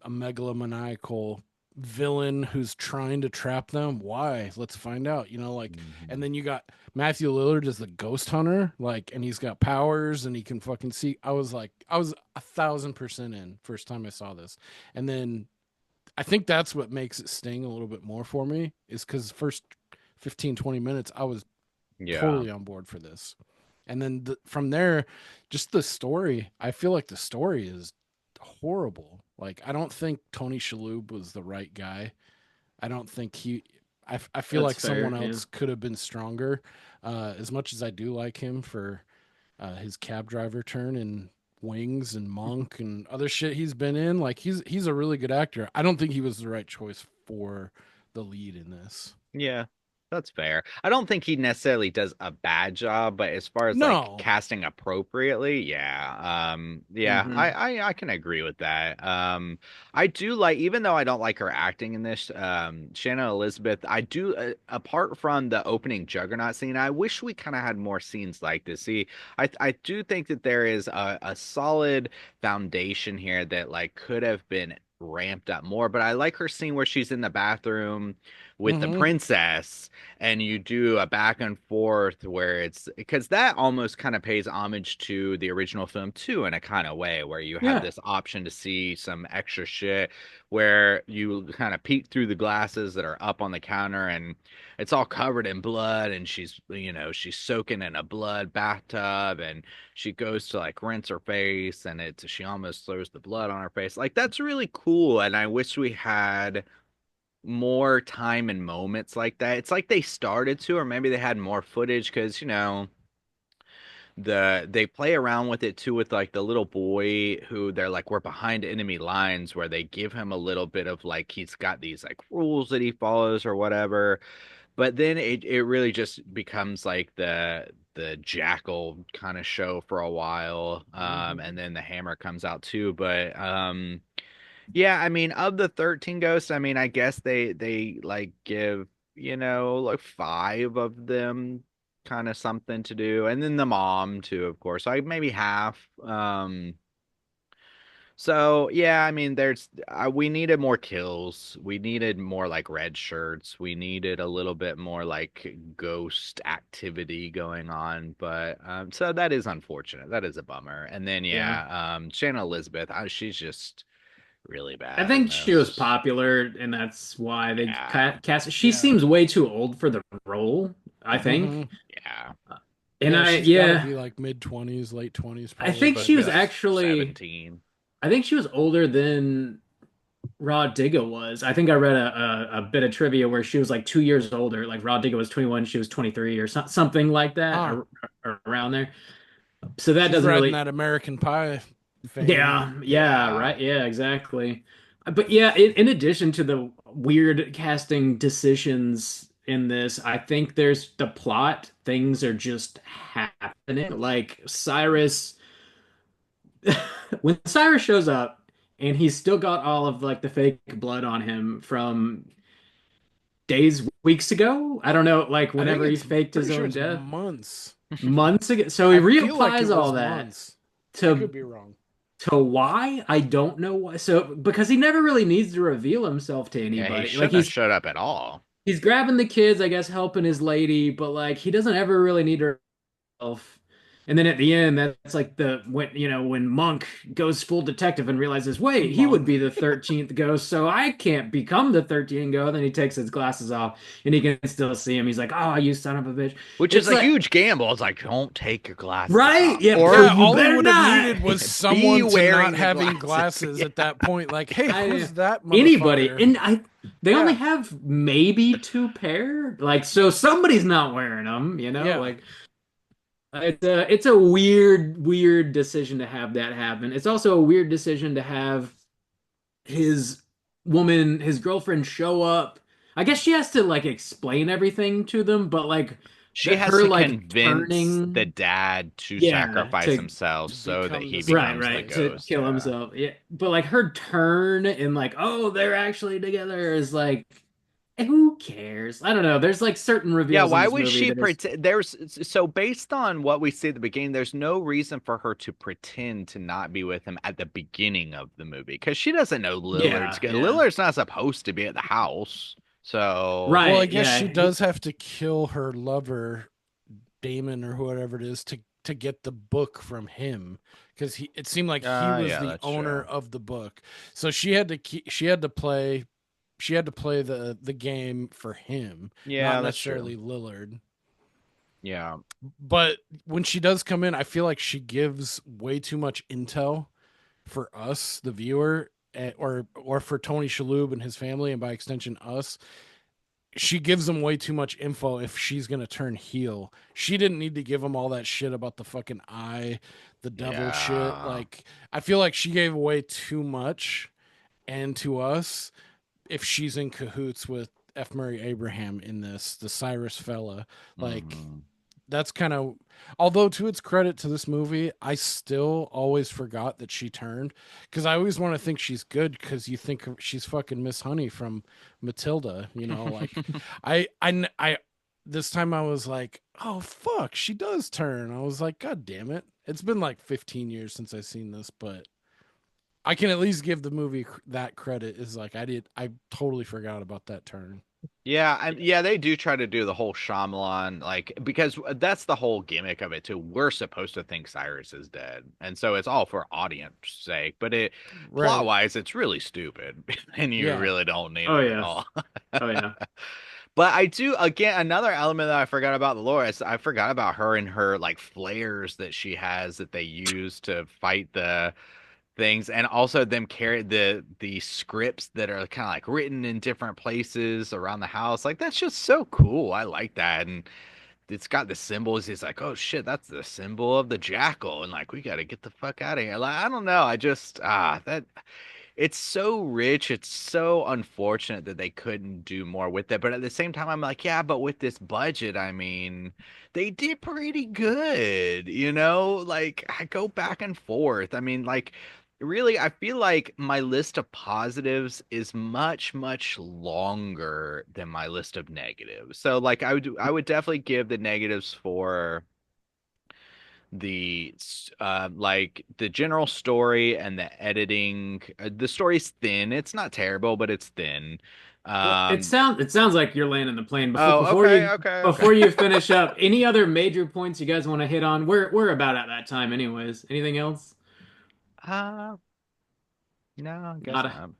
megalomaniacal villain who's trying to trap them. Why? Let's find out. Like, and Mhm. then you got Matthew Lillard as the ghost hunter, like, and he's got powers and he can fucking see. I was like, I was 1,000% in first time I saw this, and then I think that's what makes it sting a little bit more for me is because first 15, 20 minutes I was Yeah. totally on board for this, and then from there, just the story. I feel like the story is horrible. Like I don't think Tony Shalhoub was the right guy. I don't think he. I feel That's like fair. someone Yeah. else could have been stronger. As much as I do like him for his cab driver turn and Wings and Monk and other shit he's been in, like he's a really good actor. I don't think he was the right choice for the lead in this. Yeah, that's fair. I don't think he necessarily does a bad job, but as far as like No. casting appropriately, yeah. Yeah, Hmm. I can agree with that. I do like, even though I don't like her acting in this, Shannon Elizabeth, I do, apart from the opening Juggernaut scene, I wish we kind of had more scenes like this. See, I do think that there is a solid foundation here that like could have been ramped up more, but I like her scene where she's in the bathroom with the Mm-hmm. princess and you do a back and forth where it's because that almost kind of pays homage to the original film too in a kind of way where you have Yeah. this option to see some extra shit where you kind of peek through the glasses that are up on the counter and it's all covered in blood and she's soaking in a blood bathtub and she goes to like rinse her face and she almost throws the blood on her face. Like that's really cool and I wish we had more time and moments like that. It's like they started to, or maybe they had more footage because they play around with it too with like the little boy who they're like we're behind enemy lines where they give him a little bit of like he's got these like rules that he follows or whatever. But then it really just becomes like the Jackal kind of show for a while. And then the Hammer comes out too. But yeah, I mean, of the 13 ghosts, I mean, I guess they like give, like five of them kind of something to do, and then the mom too, of course. Like maybe half. So yeah, I mean, we needed more kills. We needed more like red shirts. We needed a little bit more like ghost activity going on. But so that is unfortunate. That is a bummer. And then Yeah. yeah, Shannon Elizabeth, she's just really I bad in think she was this. popular, and that's why they Yeah. cast. She Yeah. seems way too old for the role, I think. Mm-hmm. Yeah. And Yeah, I, she's got to yeah, be like mid 20s, late 20s, I She's probably. think supposed But to she be was like actually, 17. I think she was older than Raw Digga was. I think I read a bit of trivia where she was like 2 years older. Like Raw Digga was 21, she was 23 or something like that, huh, or around there. So that she's doesn't riding really. that American Pie fame. Yeah, yeah, Yeah. right. Yeah, exactly. But yeah, in addition to the weird casting decisions in this, I think there's the plot. Things are just happening. Like Cyrus, when Cyrus shows up and he's still got all of like the fake blood on him from days, weeks ago. I don't know, like I think whenever he it's faked his pretty sure own it's death, months. months ago. So he I feel like reapplies it all was that months. I to could be wrong. why? I don't know why. So because he never really needs to reveal himself to Yeah, he anybody. Like shouldn't have showed up at all. he's grabbing the kids, I guess, helping his lady, but like he doesn't ever really need to himself. And then at the end, that's like the when when Monk goes full detective and realizes, wait, he would Monk. be the 13th ghost, so I can't become the 13th ghost. Then he takes his glasses off and he can still see him. He's like, oh, you son of a bitch. Which is It's a like, huge gamble. It's like, don't take your glasses right? off. Yeah, Or Yeah, you all he better would have not. needed was be someone to not wearing the having glasses. glasses Yeah. at that point. Like, hey, I who's that anybody. motherfucker? And they only Yeah, have maybe two pair. Like, so somebody's not wearing them, yeah. Like it's a weird decision to have that happen. It's also a weird decision to have his his girlfriend show up. I guess she has to like explain everything to them, but like She that has her to like convince the turning, dad to yeah, sacrifice to himself To so that become the he right, becomes the right, sacrifice. to ghost. kill Yeah. himself. Yeah, but like her turn and like, oh, they're actually together is like, who cares? I don't know. There's like certain Yeah, reveals in why this would movie she that is, pretend? So based on what we see at the beginning, there's no reason for her to pretend to not be with him at the beginning of the movie because she doesn't know yeah, yeah, Lillard's not supposed to be at the house. So Well, I right, guess she yeah. does have to kill her lover, Damon or whoever it is, to get the book from him because he it seemed like he was yeah, the that's owner true. of the book. So she had to play the game for him, not Yeah, that's true. necessarily Lillard. Yeah. But when she does come in, I feel like she gives way too much intel for us, the viewer, or for Tony Shalhoub and his family, and by extension us. She gives them way too much info if she's gonna turn heel. She didn't need to give them all that shit about the fucking eye, the devil shit. Yeah. Like, I feel like she gave away too much, and to us, if she's in cahoots with F. Murray Abraham in this, the Cyrus fella, like Hmm. that's kind of, although to its credit to this movie, I still always forgot that she turned because I always want to think she's good because you think she's fucking Miss Honey from Matilda, like I this time I was like, oh fuck, she does turn. I was like, god damn it. It's been like 15 years since I've seen this, but I can at least give the movie that credit is like I totally forgot about that turn. Yeah, and yeah, they do try to do the whole Shyamalan, like, because that's the whole gimmick of it too. We're supposed to think Cyrus is dead, and so it's all for audience sake. But plot Right. wise, it's really stupid, and you Yeah. really don't need oh it at yeah, all. oh yeah. But I do, again, another element that I forgot about the lore is I forgot about her and her like flares that she has that they use to fight the things, and also them carry the scripts that are kind of like written in different places around the house. Like that's just so cool. I like that. And it's got the symbols. He's like, oh shit, that's the symbol of the jackal, and like we got to get the fuck out of here. Like I don't know. I just that it's so rich. It's so unfortunate that they couldn't do more with it. But at the same time, I'm like, yeah, but with this budget, I mean, they did pretty good, you know? Like, I go back and forth. I mean, like, really, I feel like my list of positives is much, much longer than my list of negatives. So, like, I would definitely give the negatives for the like the general story and the editing. The story's thin. It's not terrible, but it's thin. Well, um it sounds like you're landing the plane. oh, okay, okay, okay. Before you finish up, any other major points you guys want to hit on? We're about at that time, anyways. Anything else? uh no, I guess Not not.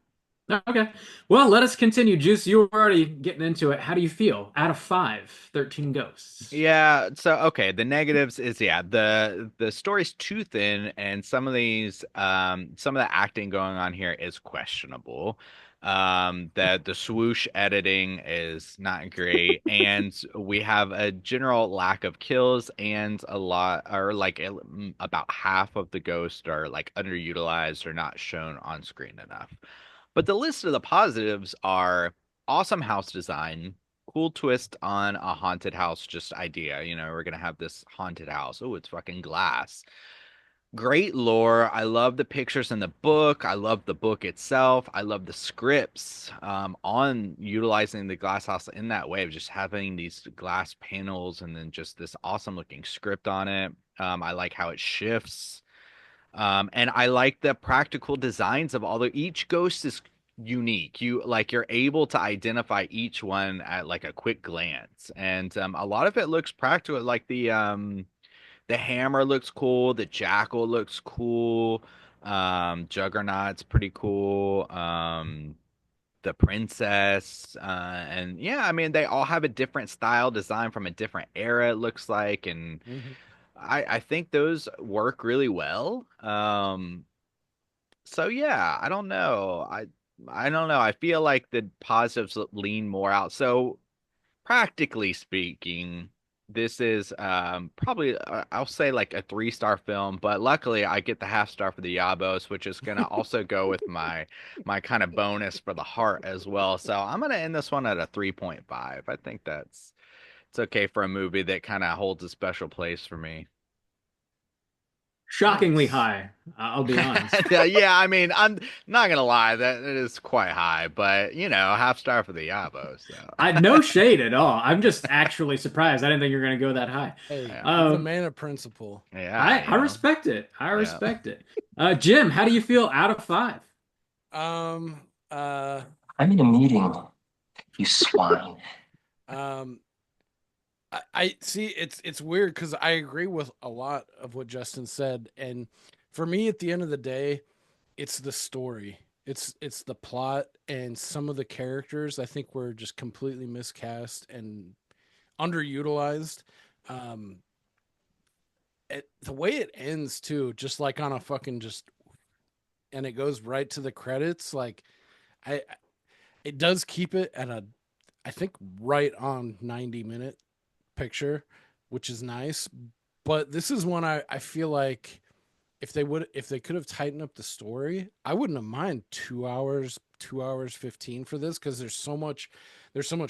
a, okay. Well, let us continue. Juice, you were already getting into it. How do you feel? Out of five, 13 ghosts. Yeah, so okay, the negatives is yeah, the story's too thin and some of the acting going on here is questionable. That the swoosh editing is not great, and we have a general lack of kills and a lot or like about half of the ghosts are like underutilized or not shown on screen enough. But the list of the positives are awesome house design, cool twist on a haunted house just idea. You know, we're gonna have this haunted house. Oh, it's fucking glass. Great lore. I love the pictures in the book. I love the book itself. I love the scripts on utilizing the glass house in that way of just having these glass panels and then just this awesome looking script on it. I like how it shifts. And I like the practical designs of all each ghost is unique. You're able to identify each one at like a quick glance. And a lot of it looks practical, like the hammer looks cool. The jackal looks cool. Juggernaut's pretty cool. The princess, and yeah, I mean they all have a different style design from a different era. It looks like, and Hmm. I think those work really well. So yeah, I don't know. I don't know. I feel like the positives lean more out. So practically speaking, this is probably I'll say like a 3-star film, but luckily I get the half star for the Yabos, which is gonna also go with my kind of bonus for the heart as well. So I'm gonna end this one at a 3.5. I think it's okay for a movie that kind of holds a special place for me. Shockingly Nice. high, I'll be honest. Yeah, yeah, I mean, I'm not gonna lie, that it is quite high, but half star for the Yabos, so I no shade at all. I'm just actually surprised. I didn't think you were going to go that high. Hey, yeah, he's a Um, man of principle. yeah, I respect it. I yeah. respect it. Jim, how do you feel out of five? Um, uh, I'm in a meeting, you swine. um, I see it's weird because I agree with a lot of what Justin said, and for me, at the end of the day, it's the story. It's the plot and some of the characters I think were just completely miscast and underutilized. Um, the way it ends too, just like on a fucking just, and it goes right to the credits. Like I, it does keep it at a, I think right on 90-minute picture, which is nice. But this is one I feel like if they could have tightened up the story, I wouldn't have mind 2 hours, 2 hours 15 for this because there's so much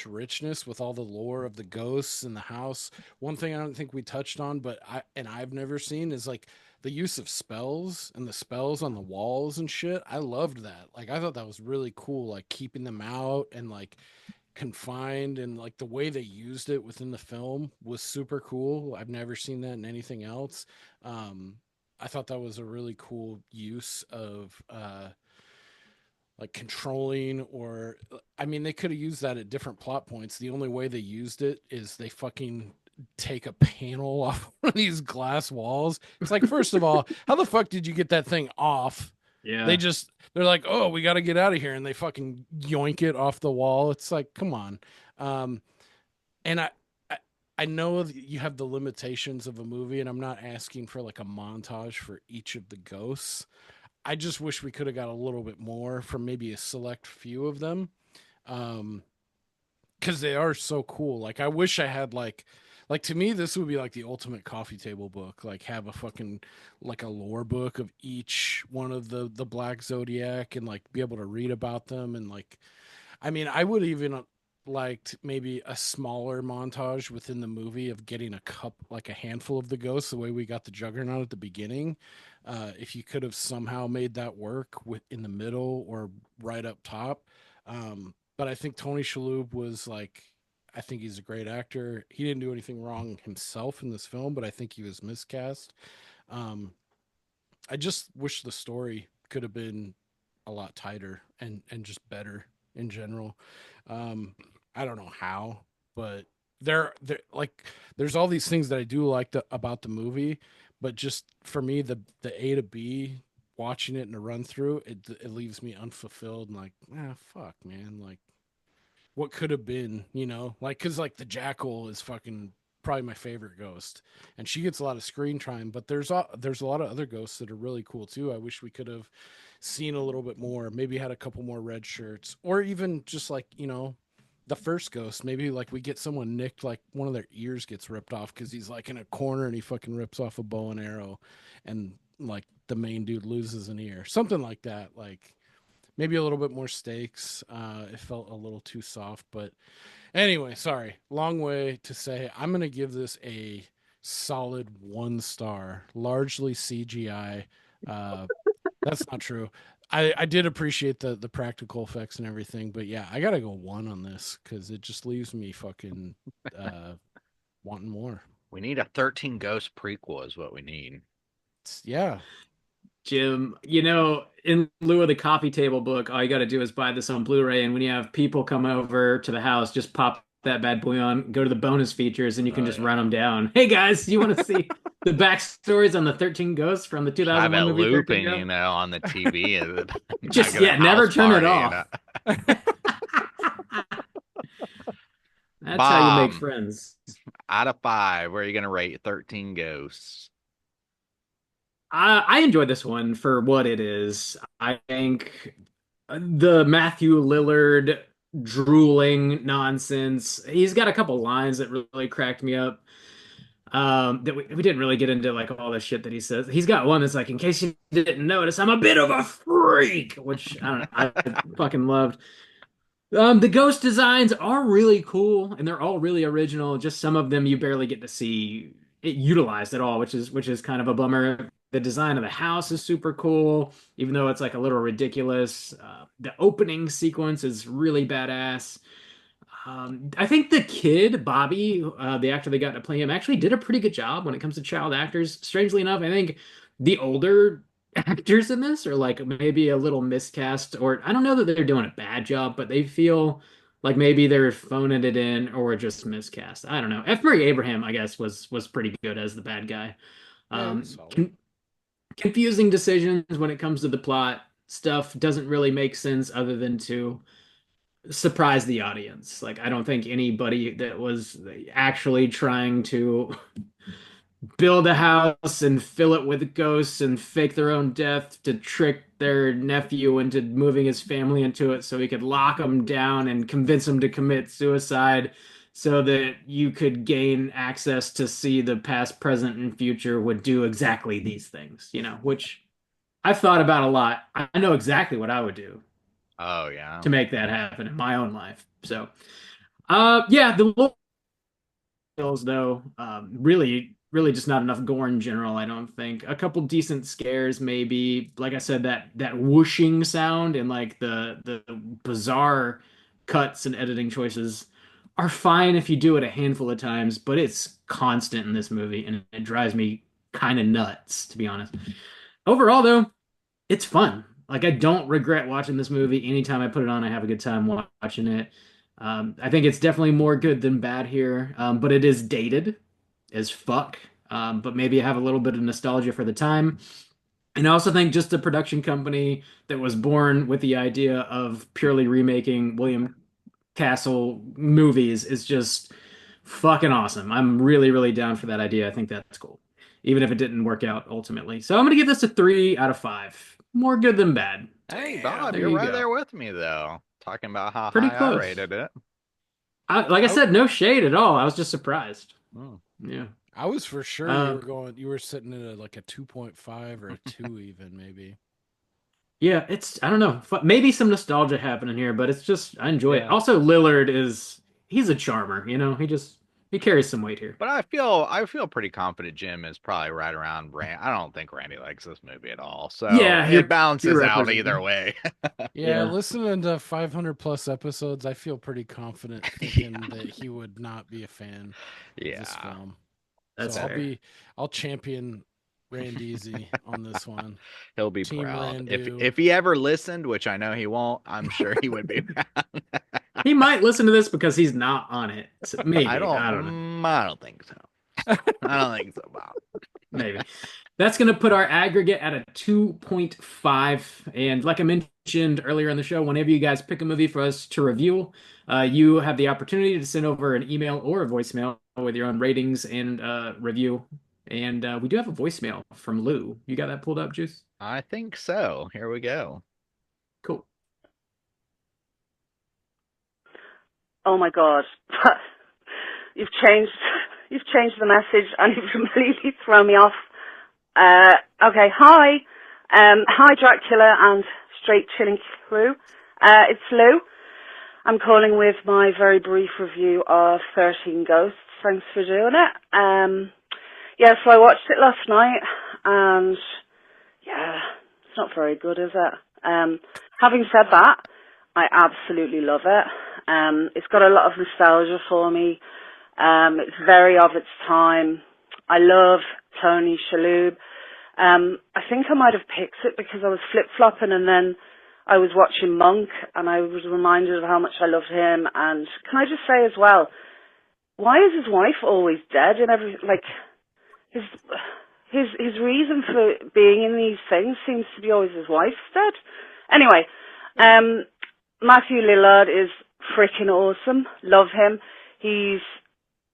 richness with all the lore of the ghosts in the house. One thing I don't think we touched on, but I've never seen is like the use of spells and the spells on the walls and shit. I loved that. Like I thought that was really cool, like keeping them out and like confined, and like the way they used it within the film was super cool. I've never seen that in anything else. Um, I thought that was a really cool use of like controlling, or I mean they could have used that at different plot points. The only way they used it is they fucking take a panel off one of these glass walls. It's like, first of all, how the fuck did you get that thing off? Yeah. They're like, oh, we got to get out of here, and they fucking yoink it off the wall. It's like, come on. Um, and I I know that you have the limitations of a movie, and I'm not asking for like a montage for each of the ghosts. I just wish we could have got a little bit more from maybe a select few of them. Um, because they are so cool. Like I wish I had like to me this would be like the ultimate coffee table book. Like have a fucking like a lore book of each one of the Black Zodiac and like be able to read about them, and like I mean I would even liked maybe a smaller montage within the movie of getting a cup like a handful of the ghosts the way we got the Juggernaut at the beginning. If you could have somehow made that work with in the middle or right up top. But I think Tony Shalhoub was like, I think he's a great actor. He didn't do anything wrong himself in this film, but I think he was miscast. Um, I just wish the story could have been a lot tighter and just better in general. Um, I don't know how, but there like there's all these things that I do like about the movie, but just for me the A to B watching it in a run through it leaves me unfulfilled and like fuck man, like what could have been, like because like the Jackal is fucking probably my favorite ghost, and she gets a lot of screen time. But there's a lot of other ghosts that are really cool too. I wish we could have seen a little bit more. Maybe had a couple more red shirts, or even just like the first ghost. Maybe like we get someone nicked, like one of their ears gets ripped off because he's like in a corner and he fucking rips off a bow and arrow, and like the main dude loses an ear, something like that. Like maybe a little bit more stakes. It felt a little too soft, but anyway, sorry. Long way to say I'm going to give this a solid 1 star, largely CGI. That's not true. I did appreciate the practical effects and everything, but yeah, I gotta go 1 on this because it just leaves me fucking wanting more. We need a 13 Ghost prequel, is what we need. Yeah. Jim, in lieu of the coffee table book, all you got to do is buy this on Blu-ray, and when you have people come over to the house, just pop that bad boy on, go to the bonus features, and you can Oh, just yeah. run them down. Hey guys, do you want to see the backstories on the 13 Ghosts from the Have it 2001 movie 13 looping, Ghosts? on the TV. Back Just at the yeah, never house turn it party, off. That's how you make Bomb. friends. Out of 5, where are you going to rate 13 Ghosts? I enjoyed this one for what it is. I think the Matthew Lillard drooling nonsense. He's got a couple lines that really cracked me up. That we didn't really get into like all the shit that he says. He's got one that's like, in case you didn't notice, I'm a bit of a freak, which I don't know, I fucking loved. The ghost designs are really cool and they're all really original. Just some of them you barely get to see it utilized at all, which is kind of a bummer. The design of the house is super cool, even though it's like a little ridiculous. The opening sequence is really badass. I think the kid, Bobby, the actor they got to play him, actually did a pretty good job when it comes to child actors. Strangely enough, I think the older actors in this are like maybe a little miscast, or I don't know that they're doing a bad job, but they feel like maybe they're phoning it in or just miscast. I don't know. F. Murray Abraham, I guess, was pretty good as the bad guy. Yeah, it was Um, solid. confusing decisions when it comes to the plot. Stuff doesn't really make sense other than to surprise the audience. Like I don't think anybody that was actually trying to build a house and fill it with ghosts and fake their own death to trick their nephew into moving his family into it so he could lock him down and convince him to commit suicide so that you could gain access to see the past, present, and future would do exactly these things, which I've thought about a lot. I know exactly what I would do Oh, yeah. to make that happen in my own life. So, yeah, the kills though, really just not enough gore in general. I don't think a couple decent scares, maybe. Like I said, that whooshing sound and like the bizarre cuts and editing choices are fine if you do it a handful of times, but it's constant in this movie, and it drives me kind of nuts, to be honest. Overall, though, it's fun. Like I don't regret watching this movie. Anytime I put it on, I have a good time watching it. I think it's definitely more good than bad here, but it is dated as fuck. But maybe I have a little bit of nostalgia for the time. And I also think just the production company that was born with the idea of purely remaking William Castle movies is just fucking awesome. I'm really, really down for that idea. I think that's cool, even if it didn't work out ultimately. So I'm gonna give this a 3 out of 5. More good than bad. Hey, Damn. Bob, There you're you right go. there with me, though. Talking about how Pretty high I close. rated it. Like I I said, no shade at all. I was just surprised. Hmm. Yeah. I was for sure Uh, you were sitting at like a 2.5 or a 2 even maybe. yeah, I don't know, maybe some nostalgia happening here, but it's just I enjoy it. Yeah. Also, Lillard he's a charmer, he carries some weight here. But I feel pretty confident Jim is probably right around Rand. I don't think Randy likes this movie at all. So Yeah, it you're balances out either representing. way. Yeah, Yeah. listening to 500 plus episodes, I feel pretty confident thinking Yeah. that he would not be a fan of this Yeah. film. So That's fair. I'll champion Randeezy on this one. He'll be Team proud. If Randu. if he ever listened, which I know he won't, I'm sure he would be proud. He might listen to this because he's not on it. So maybe. I don't know. I don't think so. I don't think so, Bob. Maybe. That's going to put our aggregate at a 2.5. And like I mentioned earlier in the show, whenever you guys pick a movie for us to review, you have the opportunity to send over an email or a voicemail with your own ratings and review. And we do have a voicemail from Lou. You got that pulled up, Juice? I think so. Here we go. Cool. Oh my God. you've changed the message and you've completely thrown me off. Okay, hi. Hi Dracula and Straight Chilling crew. It's Lou. I'm calling with my very brief review of 13 Ghosts. Thanks for doing it. Yeah, so I watched it last night, and yeah, it's not very good, is it? Having said that, I absolutely love it. It's got a lot of nostalgia for me. It's very of its time. I love Tony Shalhoub. I think I might have picked it because I was flip-flopping and then I was watching Monk and I was reminded of how much I loved him. And can I just say as well, why is his wife always dead in every, like, his his reason for being in these things seems to be always his wife's dead. Anyway, Matthew Lillard is freaking awesome. Love him. He's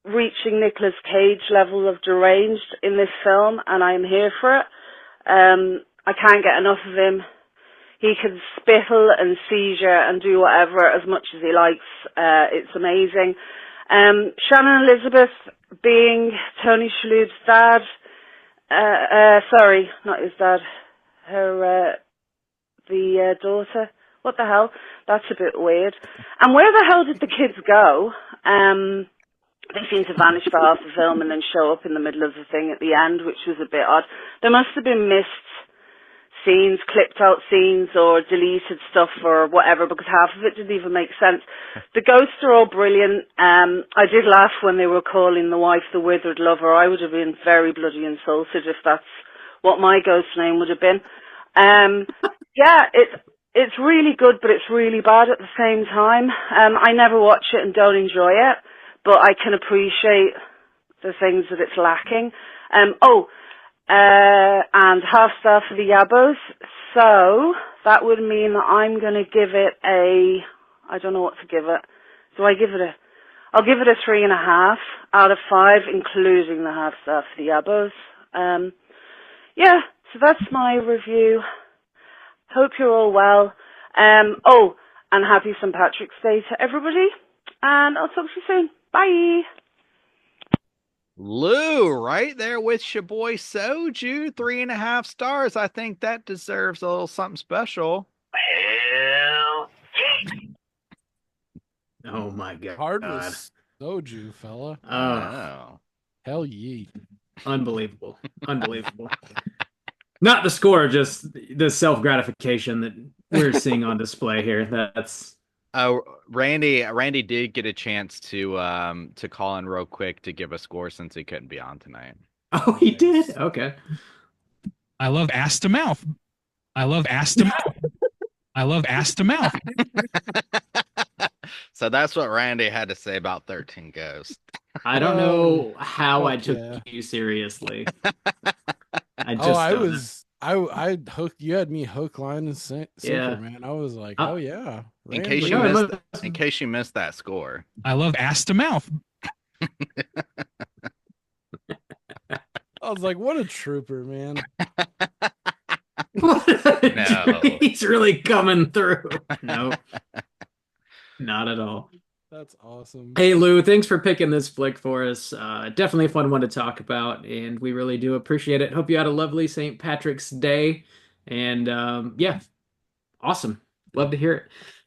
reaching Nicolas Cage level of deranged in this film, and I'm here for it. I can't get enough of him. He can spittle and seizure and do whatever as much as he likes. It's amazing. Shannon Elizabeth being Tony Shalhoub's dad. Sorry, not his dad. Her, the daughter. What the hell? That's a bit weird. And where the hell did the kids go? They seem to vanish for half the film and then show up in the middle of the thing at the end, which was a bit odd. There must have been missed scenes, clipped out scenes, or deleted stuff or whatever, because half of it didn't even make sense. The ghosts are all brilliant. I did laugh when they were calling the wife the withered lover. I would have been very bloody insulted if that's what my ghost name would have been. Yeah, it's really good, but it's really bad at the same time. I never watch it and don't enjoy it, but I can appreciate the things that it's lacking. And half star for the Yabos. So that would mean that I'm going to give it I don't know what to give it. I'll give it a 3.5 out of 5, including the half star for the Yabos. Yeah, so that's my review. Hope you're all well. And happy St. Patrick's Day to everybody. And I'll talk to you soon. Bye. Lou, right there with your boy Soju, 3.5 stars. I think that deserves a little something special. Hell. Oh my god. Hard with soju, fella. Oh. Hell ye. Unbelievable. Unbelievable. Not the score, just the self-gratification that we're seeing on display here. That's Randy did get a chance to call in real quick to give a score since he couldn't be on tonight. Oh, he did? Okay. I love ass to mouth. I love ass to mouth. I love ass to mouth. So that's what Randy had to say about 13 Ghosts. I don't know how I fuck took yeah. you seriously. I just I don't was I hooked you, had me hook, line, and sinker, Yeah. man. I was like, oh yeah. In Randy. case you missed that score. I love ass to mouth. I was like, what a trooper, man. No. He's really coming through. No. Not at all. That's awesome. Hey Lou, thanks for picking this flick for us. Definitely a fun one to talk about, and we really do appreciate it. Hope you had a lovely St. Patrick's Day, and yeah, awesome. Love to hear it.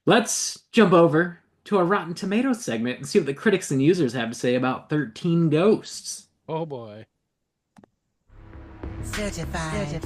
Let's jump over to our Rotten Tomatoes segment and see what the critics and users have to say about 13 Ghosts. Oh boy. Certified.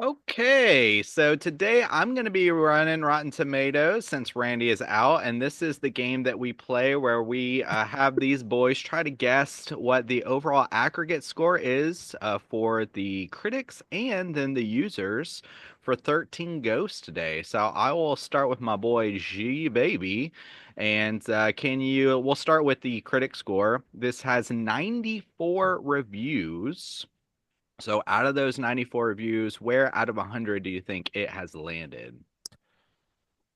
Okay, so today I'm going to be running Rotten Tomatoes since Randy is out, and this is the game that we play where we have these boys try to guess what the overall aggregate score is for the critics and then the users for 13 Ghosts today. So I will start with my boy G Baby, and we'll start with the critic score. This has 94 reviews. So out of those 94 reviews, where out of 100 do you think it has landed?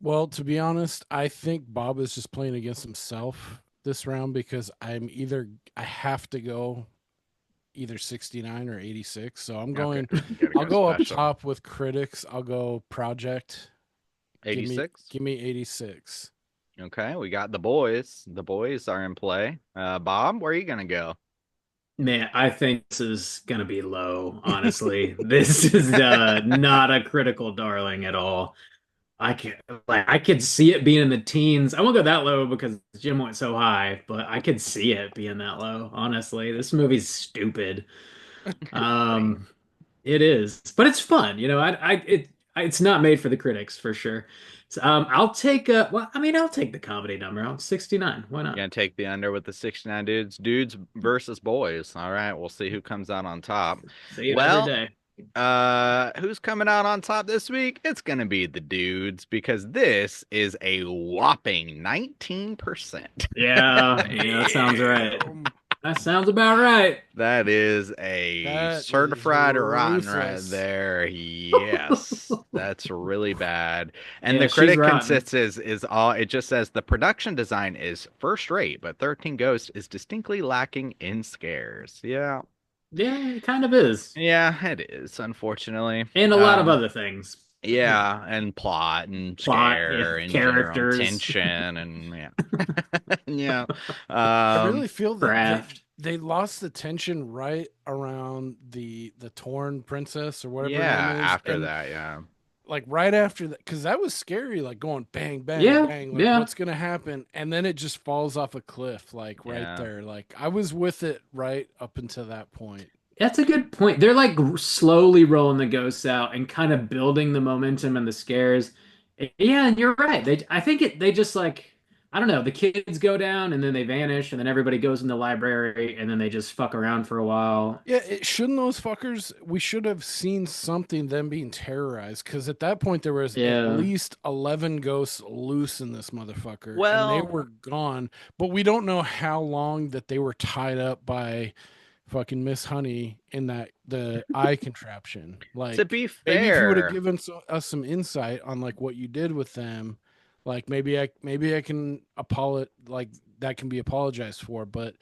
Well, to be honest, I think Bob is just playing against himself this round because I have to go either 69 or 86. So I'm going, I'll go up top with critics. I'll go project. 86? Give me 86. Okay, we got the boys. The boys are in play. Bob, where are you going to go? Man, I think this is going to be low, honestly. This is not a critical darling at all. I could see it being in the teens. I won't go that low because Jim went so high, but I could see it being that low. Honestly, this movie's stupid. Really. Um, it is, but it's fun. It's not made for the critics for sure. So, I'll take well, I mean, I'll take the comedy number. I'll 69. Why You're not? gonna take the under with the 69 dudes. Dudes versus boys. All right, we'll see who comes out on top. See another Well, day. who's coming out on top this week? It's gonna be the dudes because this is a whopping 19%. Yeah, yeah, that sounds right. Damn. That sounds about right. That is a That is certified rotten right ruthless. there. Yes, that's really bad. And Yeah, the she's critic rotten. consists is all it just says the production design is first rate, but 13 Ghosts is distinctly lacking in scares. Yeah. Yeah, it kind of is. Yeah, it is, unfortunately. And a lot of other things. Yeah. Yeah, and plot and Plot, yeah, scare and general characters, tension and yeah. Yeah. I really feel that craft. they lost the tension right around the torn princess or whatever her name Yeah, is, after and that, yeah. like right after that, because that was scary, like going bang bang Yeah, bang, like yeah. what's gonna happen, and then it just falls off a cliff, like right Yeah. there. Like I was with it right up until that point. That's a good point. They're like slowly rolling the ghosts out and kind of building the momentum and the scares. Yeah, and you're right. I think they just like, I don't know, the kids go down and then they vanish and then everybody goes in the library and then they just fuck around for a while. Yeah, shouldn't those fuckers? We should have seen something them being terrorized because at that point there was at Yeah. least 11 ghosts loose in this motherfucker, and they Well, were gone. But we don't know how long that they were tied up by fucking Miss Honey in that the eye contraption. to Like be maybe if you would have fair, given us some insight on like what you did with them, like maybe I can apologize, like that can be apologized for, but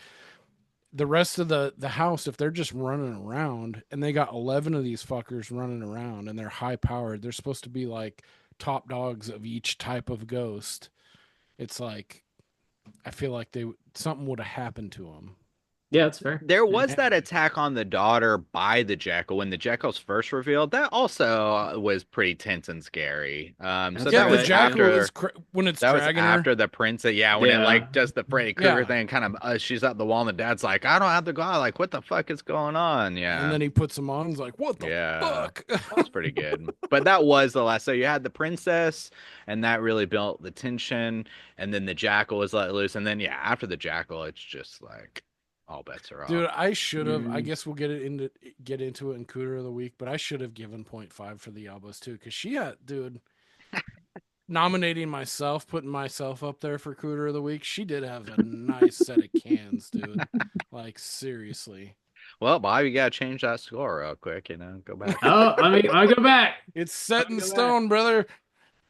the rest of the house, if they're just running around and they got 11 of these fuckers running around and they're high powered, they're supposed to be like top dogs of each type of ghost. It's like I feel like they something would have happened to them. Yeah, that's fair. there Yeah. was that attack on the daughter by the Jekyll when the Jekyll's first revealed. That also was pretty tense and scary. So That's Yeah, that the was right. jackal after is when it's that was dragging her. after the princess. Yeah, when it Yeah. like does the Freddy Krueger Yeah, thing, kind of she's up the wall and the dad's like, I don't have to go. Like, what the fuck is going on? and Yeah, then he puts them on. He's like, "What the yeah. fuck?" That was pretty good. But that was the last. So you had the princess, and that really built the tension. And then the jackal was let loose. And then, yeah, after the jackal, it's just like all bets are off. Dude, I should have. I Mm. guess we'll get into it in Cooter of the Week, but I should have given point 0.5 for the Albus too, because she had, dude, nominating myself, putting myself up there for Cooter of the Week. She did have a nice set of cans, dude. Like seriously, Well, Bob, you gotta change that score real quick, go back. Oh, I go back. it's set in Look at that. stone, brother.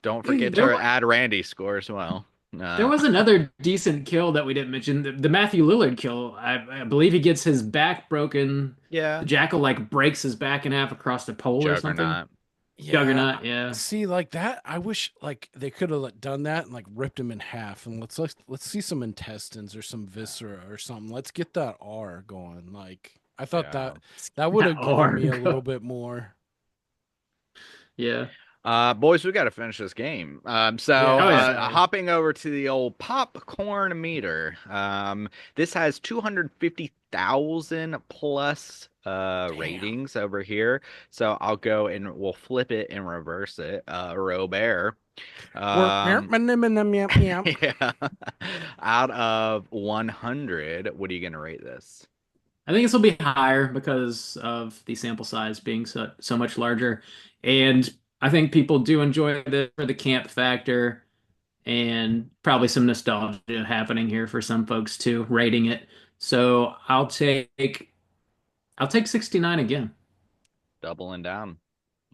Don't forget There to was add Randy's score as well. there was another decent kill that we didn't mention. The Matthew Lillard kill. I believe he gets his back broken. Yeah, The jackal like breaks his back in half across the pole or something. Juggernaut. Yeah, Juggernaut, yeah. see, like that. I wish like they could have done that and like ripped him in half, and let's see some intestines or some viscera or something. Let's get that R going. Like I thought Yeah. that would have That given me a arc. little bit more. Yeah. Boys, we got to finish this game. So Yeah, Oh yeah. so hopping over to the old popcorn meter. This has 250,000 plus damn. ratings over here. So I'll go and we'll flip it and reverse it. Robert. Um, yeah. Out of 100, what are you gonna rate this? I think this will be higher because of the sample size being so much larger. And I think people do enjoy this for the camp factor and probably some nostalgia happening here for some folks too, rating it. So I'll take 69 again. Doubling down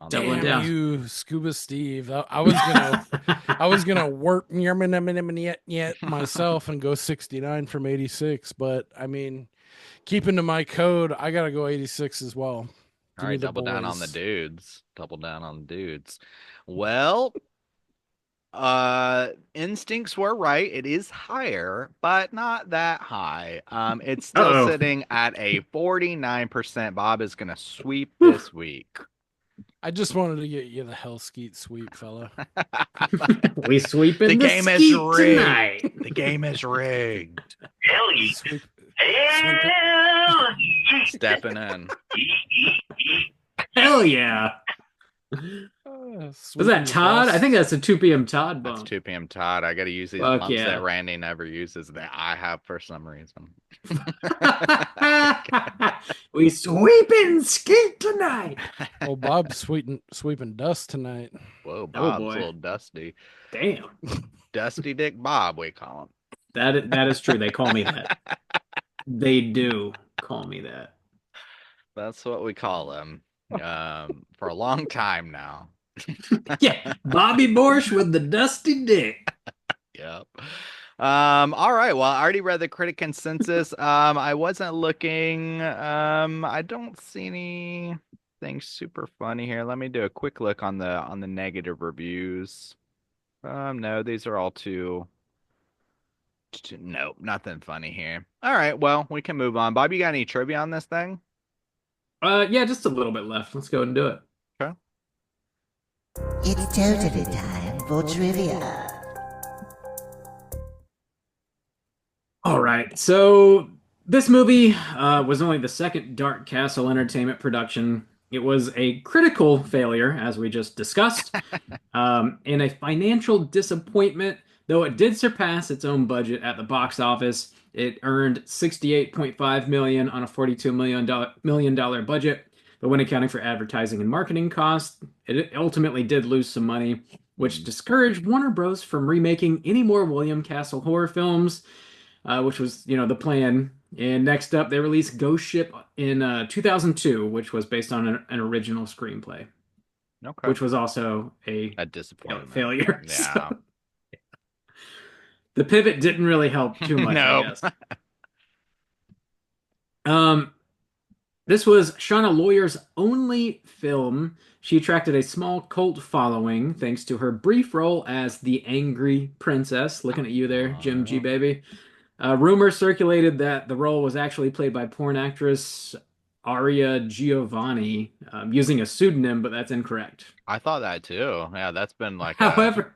on the Doubling Damn down. points. you, Scuba Steve. I was gonna work yet myself and go 69 from 86, but I mean, keeping to my code, I gotta go 86 as well. All Give me right, the double down on the boys. dudes. Double down on the dudes. Well, instincts were right. It is higher, but not that high. It's still Uh-oh. sitting at a 49%. Bob is gonna sweep Whew. this week. I just wanted to get you the hell skeet sweep, fella. We sweeping the game is skeet rigged. tonight. The game is rigged. Hell yeah. Sweep, sweep it. Hell yeah. Stepping in. Hell yeah. Was that Todd? I think that's a 2 p.m. Todd That's bump. 2 p.m. Todd. I got to use these Fuck bumps yeah. that Randy never uses that I have for some reason. We sweeping skeet tonight. Oh, Bob's sweeping dust tonight. Whoa, Oh, Bob's boy. a little dusty. Damn. Dusty Dick Bob, we call him. That is true. They call me that. They do call me that. That's what we call him. For a long time now. Yeah, Bobby Borsch with the dusty dick. Yep. All right. Well, I already read the critic consensus. I wasn't looking. I don't see anything super funny here. Let me do a quick look on the negative reviews. No, these are all nope, nothing funny here. All right, well, we can move on. Bob, you got any trivia on this thing? Yeah, just a little bit left. Let's go ahead and do it. Okay. It's totally time for trivia. All right. So this movie was only the second Dark Castle Entertainment production. It was a critical failure, as we just discussed, and a financial disappointment, though it did surpass its own budget at the box office. It earned $68.5 million on a $42 million budget, but when accounting for advertising and marketing costs, it ultimately did lose some money, which discouraged Warner Bros. From remaking any more William Castle horror films, which was, the plan. And next up, they released Ghost Ship in 2002, which was based on an original screenplay, Okay. which was also a disappointment. failure. Yeah. So, the pivot didn't really help too much, Nope. I guess. This was Shauna Lawyer's only film. She attracted a small cult following thanks to her brief role as the Angry Princess. Looking at you there, Jim G. Baby. Rumors circulated that the role was actually played by porn actress Aria Giovanni using a pseudonym, but that's incorrect. I thought that too. Yeah, that's been like However,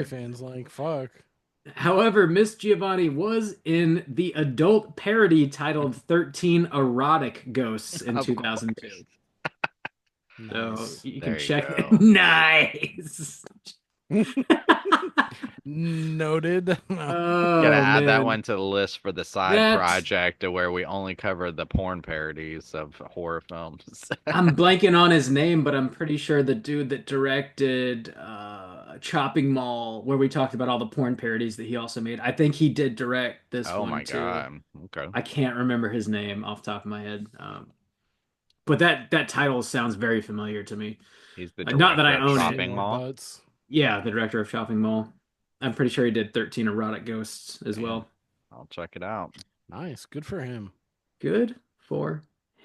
fans like fuck. However, Miss Giovanni was in the adult parody titled 13 Erotic Ghosts in Of 2002. Nice. So you There can you check go. it. Nice. Noted. Oh, Gotta add that man. one to the list for the side That- project to where we only cover the porn parodies of horror films. I'm blanking on his name, but I'm pretty sure the dude that directed Chopping Mall, where we talked about all the porn parodies that he also made, I think he did direct this Oh one my too. God. Okay. I can't remember his name off the top of my head. But that title sounds very familiar to me. He's the Not that I director of own it. Shopping Mall. Butts. Yeah, the director of Shopping Mall. I'm pretty sure he did 13 Erotic Ghosts as well. I'll check it out. Nice. Good for him. Good for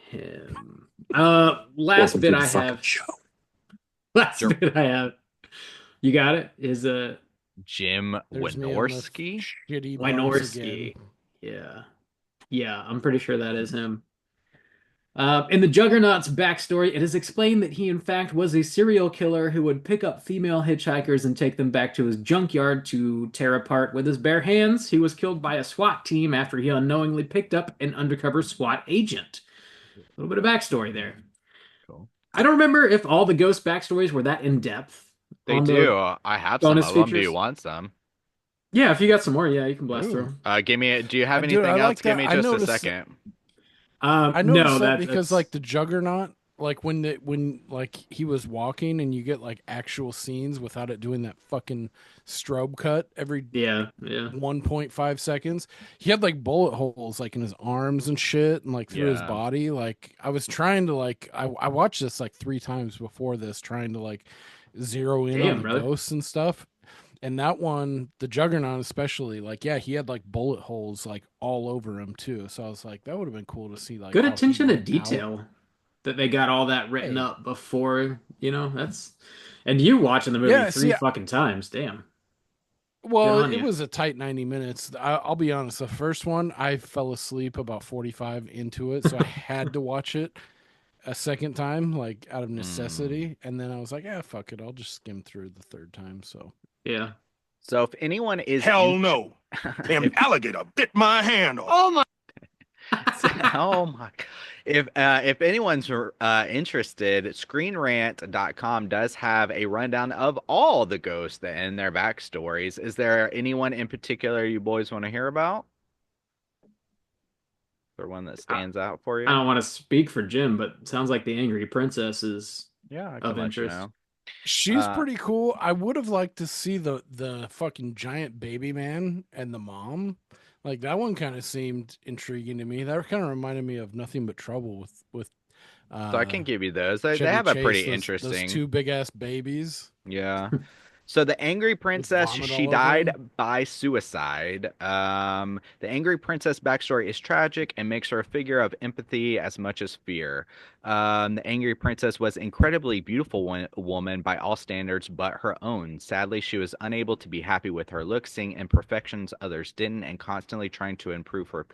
him. Last bit I have. Last Sure. bit I have. You got it? Is Jim There's me on the Wynorski. Shitty bars again. Wynorski. Yeah. Yeah, I'm pretty sure that is him. In the Juggernaut's backstory, it is explained that he, in fact, was a serial killer who would pick up female hitchhikers and take them back to his junkyard to tear apart with his bare hands. He was killed by a SWAT team after he unknowingly picked up an undercover SWAT agent. A little bit of backstory there. Cool. I don't remember if all the ghost backstories were that in depth. They on the do. I have some bonus of them. Do features. you want some? Yeah, if you got some more, yeah, you can blast Ooh. through. Give me. Do you have I do, anything I else? like Give that. me I just a noticed- second. I noticed No, that because that's like the Juggernaut, like when like he was walking and you get like actual scenes without it doing that fucking strobe cut every yeah. 1.5 seconds. He had like bullet holes like in his arms and shit and like through his Yeah. body. Like I was trying to like I watched this like 3 times before this, trying to like zero in Damn, on the brother. ghosts and stuff. And that one, the Juggernaut especially, like yeah, he had like bullet holes like all over him too. So I was like, that would have been cool to see like Good how he attention to went out. detail that they got all that written Hey. up before, that's and you watching the movie Yeah, 3 see, fucking times. Damn. Well, Good on it ya. was a tight 90 minutes. I'll be honest. The first one, I fell asleep about 45 into it, so I had to watch it. a second time, like out of Mm. necessity, and then I was like, "Yeah, fuck it, I'll just skim through the third time." So Yeah. So if anyone is Hell no. Damn if, alligator bit my hand off. Oh my. oh my, if anyone's interested, ScreenRant.com does have a rundown of all the ghosts and their backstories. Is there anyone in particular you boys want to hear about? Or one that I, stands out for I you? don't want to speak for Jim, but it sounds like the Angry Princess is Yeah, I can of let you interest. know. she's pretty cool. I would have liked to see the fucking giant baby man and the mom. Like that one kind of seemed intriguing to me. That kind of reminded me of Nothing But Trouble with So I uh can give you those. They Chevy have a Chase. pretty Those interesting. two big ass babies Yeah. So the angry with princess, vomit she all over died them. by suicide. The angry princess backstory is tragic and makes her a figure of empathy as much as fear. The angry princess was incredibly beautiful woman by all standards but her own. Sadly, she was unable to be happy with her looks, seeing imperfections others didn't, and constantly trying to improve her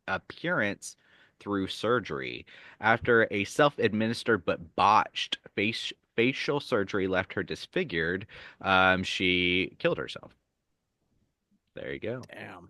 appearance through surgery. After a self-administered but botched facial surgery left her disfigured, she killed herself. There you go. Damn.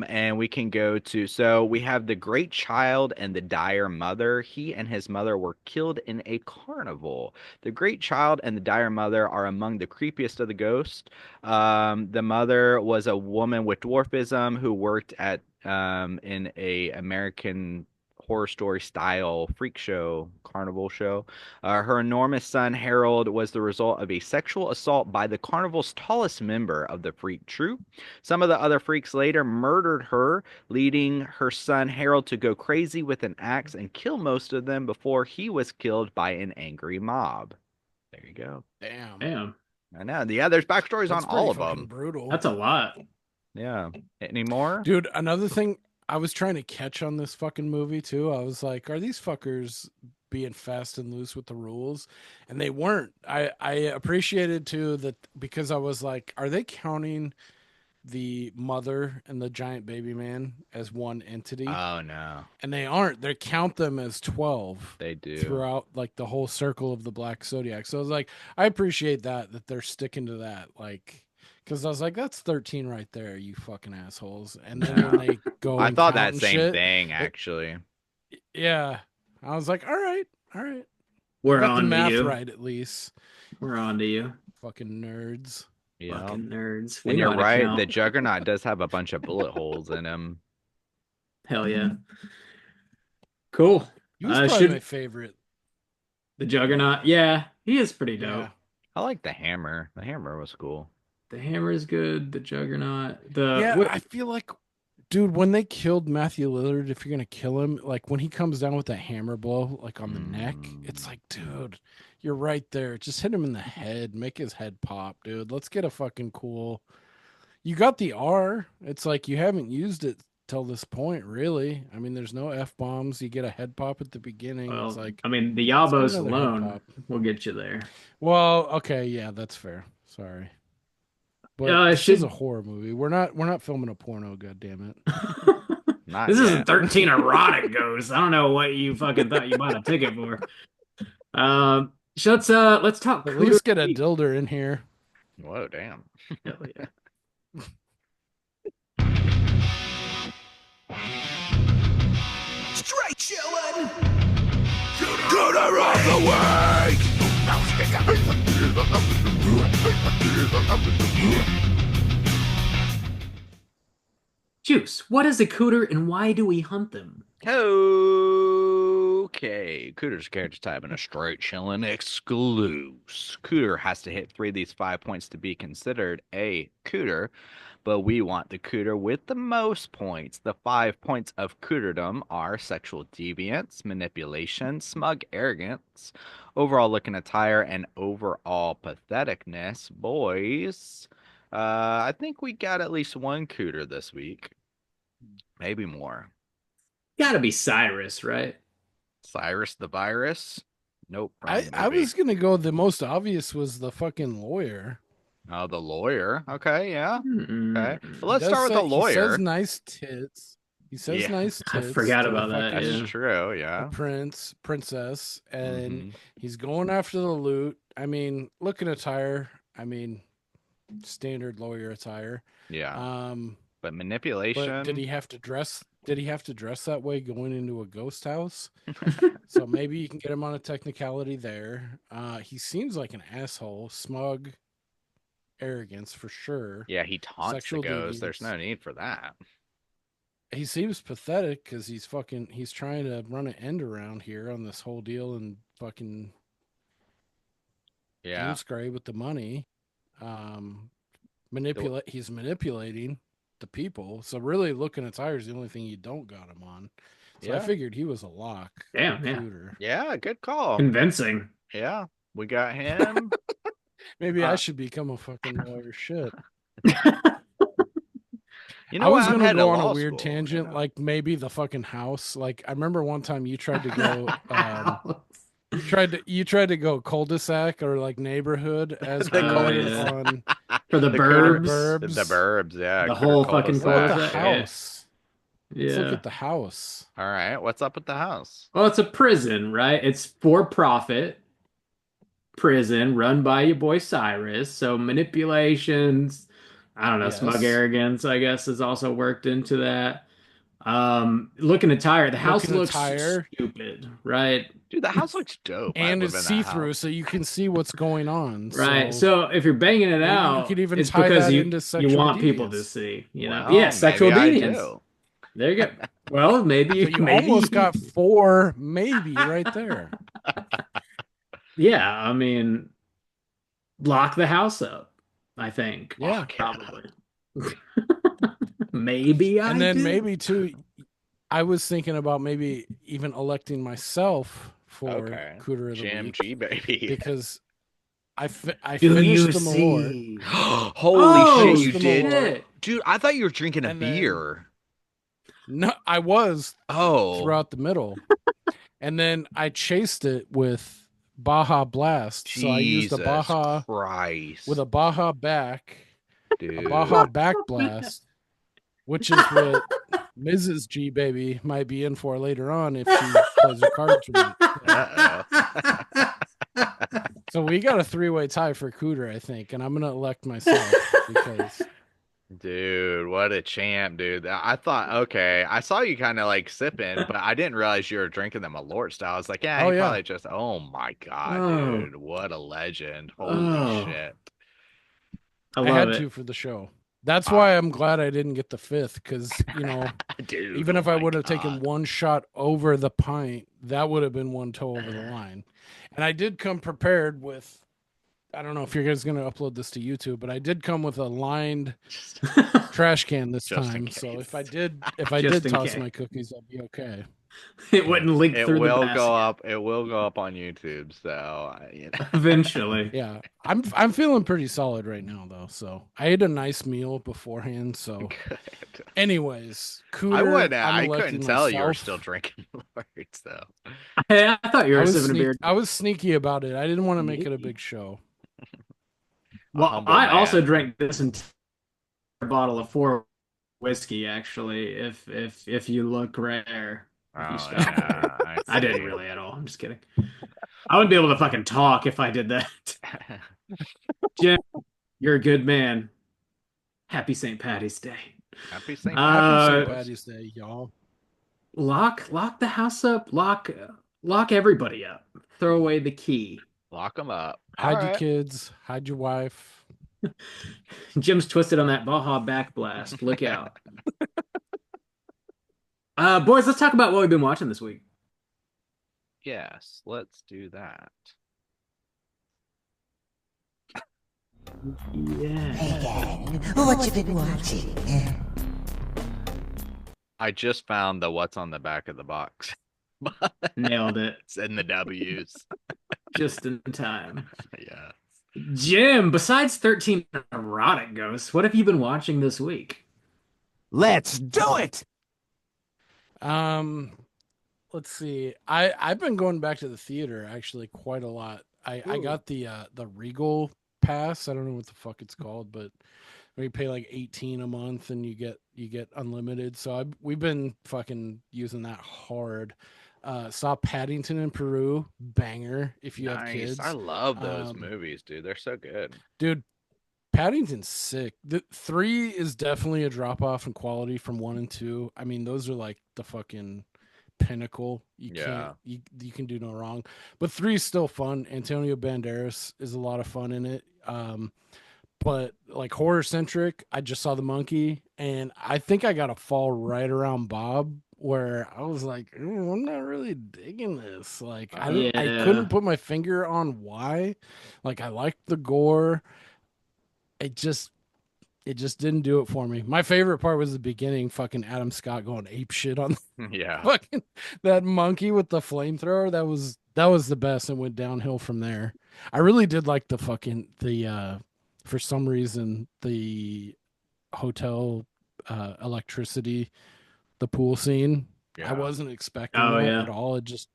And we can go to, so we have the great child and the dire mother. He and his mother were killed in a carnival. The great child and the dire mother are among the creepiest of the ghosts. The mother was a woman with dwarfism who worked at in a American Horror Story style freak show, carnival show. Her enormous son Harold was the result of a sexual assault by the carnival's tallest member of the freak troupe. Some of the other freaks later murdered her, leading her son Harold to go crazy with an axe and kill most of them before he was killed by an angry mob. There you go. Damn. Damn, I know. Yeah, there's backstories on That's all pretty of fucking them. brutal. that's a lot. Yeah. Any more? Dude, another thing I was trying to catch on this fucking movie too. I was like, are these fuckers being fast and loose with the rules? And they weren't. I appreciated too that because I was like, are they counting the mother and the giant baby man as one entity? Oh no, And they aren't. They count them as 12 they do. throughout like the whole circle of the Black Zodiac. So I was like, I appreciate that they're sticking to that. Like, because I was like, that's 13 right there, you fucking assholes. And then when they go I and thought count that and same shit, thing actually. yeah, I was like, all right, all right, We're got the on to math you. right at least. We're on to you. Fucking nerds. Yeah. Fucking nerds. We And know you're how to right. The count. Juggernaut does have a bunch of bullet holes in him. Hell yeah. Cool. He was probably my favorite. The Juggernaut? Yeah, he is pretty dope. Yeah. I like the hammer. The hammer was cool. The hammer is good. The Juggernaut. I feel like, dude, when they killed Matthew Lillard, if you're gonna kill him, like when he comes down with that hammer blow, like on the neck, it's like, dude, you're right there. Just hit him in the head, make his head pop, dude. Let's get a fucking cool. You got the R. It's like you haven't used it till this point, really. I mean, there's no F bombs. You get a head pop at the beginning. Well, it's like, I mean, the let's get Yabos another head alone pop. will get you there. Well, okay, yeah, that's fair. Sorry. But this should is a horror movie. We're not filming a porno, god damn it. Not This yet. isn't 13 erotic ghosts. I don't know what you fucking thought you bought a ticket for. So let's talk. At Cooter least get a Week. dilder in here. Whoa, damn. Hell yeah. Straight chillin'. Gooder of the Juice, what is a cooter and why do we hunt them? Okay. Cooter's character type and a straight chillin' exclusive. Cooter has to hit 3 of these 5 points to be considered a cooter, but we want the cooter with the most points. The 5 points of cooterdom are sexual deviance, manipulation, smug arrogance, overall looking attire, and overall patheticness. Boys, I think we got at least one cooter this week. Maybe more. Gotta be Cyrus, right? Cyrus the Virus? Nope. I was gonna go. The most obvious was the fucking lawyer. Oh, the lawyer. Okay, yeah. Okay. Mm-mm. Well, let's Does start with the say- He says lawyer. nice tits. He says Yeah. nice I tits forgot to about that. That's Yeah. true. a Yeah. princess, and Mhm. he's going after the loot. I mean, looking attire. I mean, standard lawyer attire. Yeah. Um, But but did manipulation. he have to dress? Did he have to dress that way going into a ghost house? So maybe you can get him on a technicality there. He seems like an asshole, smug, arrogance for sure, Yeah, he taunts the sexual ghost. There's deviance. no need for that. He seems pathetic because he's trying to run an end around here on this whole deal and fucking Yeah. aim scray with the money. Um, The- he's manipulating the people. So really, looking at tires the only thing you don't got him on. So I Yeah. figured he was a lock for Damn, yeah. Cooter. Yeah, good call. Convincing. Yeah. We got him. Maybe I Uh, should become a fucking lawyer. Shit. you I know what? was I'm gonna headed to go on a law weird school, you tangent, know. like maybe the fucking house. Like I remember one time you tried to go, you tried to go cul-de-sac or like neighborhood as The Oh, Cooter yeah. on For the the on Cooter, burbs. the Burbs. burbs, yeah, The Cooter whole fucking Look at the cul-de-sac, cul-de-sac. yeah. Yeah. house. Let's look Yeah. at the house. All right, what's up with the house? Well, it's a prison, right? It's for profit prison run by your boy Cyrus. So manipulations, I don't know, smug Yes. arrogance, I guess, is also worked into that. Looking at tire, the house Looking looks attire. stupid, right? Dude, the house looks dope. I'd And live it's in that see-through, house. so you can see what's going on. Right. So So if you're banging it maybe you out, could even it's tie because that you into you sexual want people to deviance. see, Yeah, Well, sexual maybe I deviance. do. There you go. Well, maybe So you maybe almost got 4 maybe right there. yeah, I mean, lock the house up, I think. Yeah. Fuck yeah. Probably. Maybe I And then do. maybe too, I was thinking about maybe even electing myself for Okay. Cooter of the Jim Week G, baby. because I Do you finished the Malort. see? Holy Oh, shit, you the did? shit. Dude, I thought you were drinking a And then- beer. No, I was Oh. throughout the middle. And then I chased it with Baja Blast. So I used a Jesus Baja Christ. with a Baja back, Dude. a Baja back blast, which is what Mrs. G baby might be in for later on if she plays her cards right. Uh-oh. So we got a 3-way tie for Cooter, I think, and I'm gonna elect myself because Dude, what a champ, dude. I thought, okay, I saw you kind of like sipping, but I didn't realize you were drinking the Malort style. I was like, yeah, Oh, he yeah. probably just, oh my God, Oh. dude, what a legend. Holy Oh. shit. I I love had it. to for the show. That's why I'm glad I didn't get the 5th, because Dude, even if oh I my would have taken God. one shot over the pint, that would have been one toe over the line. And I did come prepared with, I don't know if you guys going to upload this to YouTube, but I did come with a lined trash can this Just in time. So case. if I did Just in toss case. my cookies, I'd be okay. It wouldn't leak It through the will basket go up. It will go up on YouTube. So, you know. eventually. Yeah, I'm feeling pretty solid right now though. So I ate a nice meal beforehand. So, Good. anyways, I Cooter, would. I'm I electing couldn't tell you were myself. still drinking Malort. So, Hey, I thought you were sipping a beer. I was sneaky about it. I didn't want to make it a big show. a Well, humble I also man. drank this entire bottle of 4 whiskey. Actually, if you look rare, if you Oh, stop. yeah, I didn't see. really at all. I'm just kidding. I wouldn't be able to fucking talk if I did that. Jim, you're a good man. Happy St. Patty's Day. Happy St. Happy St. Patrick's. Patty's Day, y'all. Lock the house up. Lock everybody up. Throw away the key. Lock them up. Hide All your right. kids. Hide your wife. Jim's twisted on that Baja back blast. Look out. Boys, let's talk about what we've been watching this week. Yes, let's do that. Yeah. Hey gang, what you been watching? I just found the what's on the back of the box. Nailed it. It's in the W's. Just in time. Yeah. Jim, besides 13 erotic ghosts, what have you been watching this week? Let's do it. Let's see. I've been going back to the theater actually quite a lot. I got the Regal pass. I don't know what the fuck it's called, but where you pay like 18 a month and you get unlimited. So we've been fucking using that hard. Saw Paddington in Peru, banger if you have Nice. I kids. love those Um, movies, dude. They're so good. dude, Paddington's sick. The three is definitely a drop off in quality from one and two. I mean, those are like the fucking pinnacle. You can't Yeah. you can do no wrong. But three is still fun. Antonio Banderas is a lot of fun in it. But like horror centric, I just saw the monkey, and I think I got a fall right around Bob where I was like, I'm not really digging this. Like I couldn't Yeah. put my finger on why. Like I liked the gore. It just it just didn't do it for me. My favorite part was the beginning, fucking Adam Scott going ape shit on Yeah. fucking that monkey with the flamethrower. That was the best and went downhill from there. I really did like the for some reason the hotel electricity, the pool scene. I Yeah. wasn't expecting Oh that at yeah. all. It just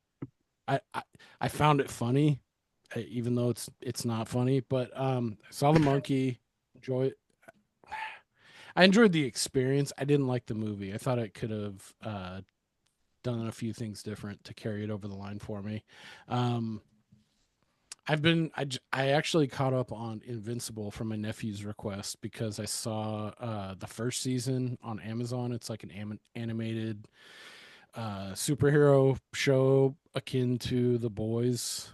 I found it funny, even though it's not funny. But I saw the monkey, enjoy I enjoyed the experience. I didn't like the movie. I thought it could have done a few things different to carry it over the line for me. Um, I actually caught up on Invincible from my nephew's request because I saw the first season on Amazon. It's like an animated superhero show akin to The Boys.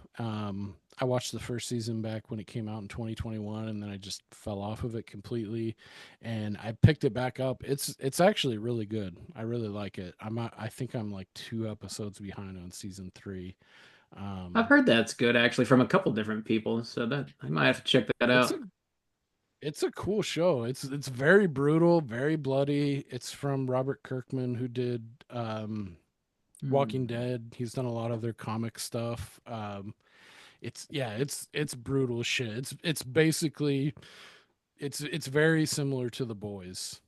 I watched the first season back when it came out in 2021, and then I just fell off of it completely. And I picked it back up. It's actually really good. I really like it. I think I'm like 2 episodes behind on season three. I've Um, heard that's good actually from a couple different people, so that I might have to check that it's a out. it's a cool show. It's very brutal, very bloody. It's from Robert Kirkman, who did Walking Hmm. Dead. He's done a lot of their comic stuff. It's brutal shit. It's basically it's very similar to The Boys,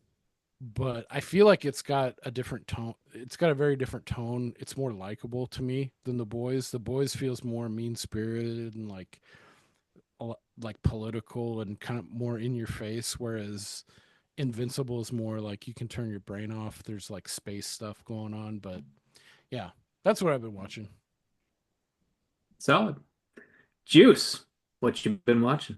but I feel like it's got a different tone. It's got a very different tone. It's more likable to me than The Boys. The Boys feels more mean spirited and like political and kind of more in your face, whereas Invincible is more like you can turn your brain off. There's like space stuff going on, but yeah, that's what I've been watching. Solid. Juice. What you been watching?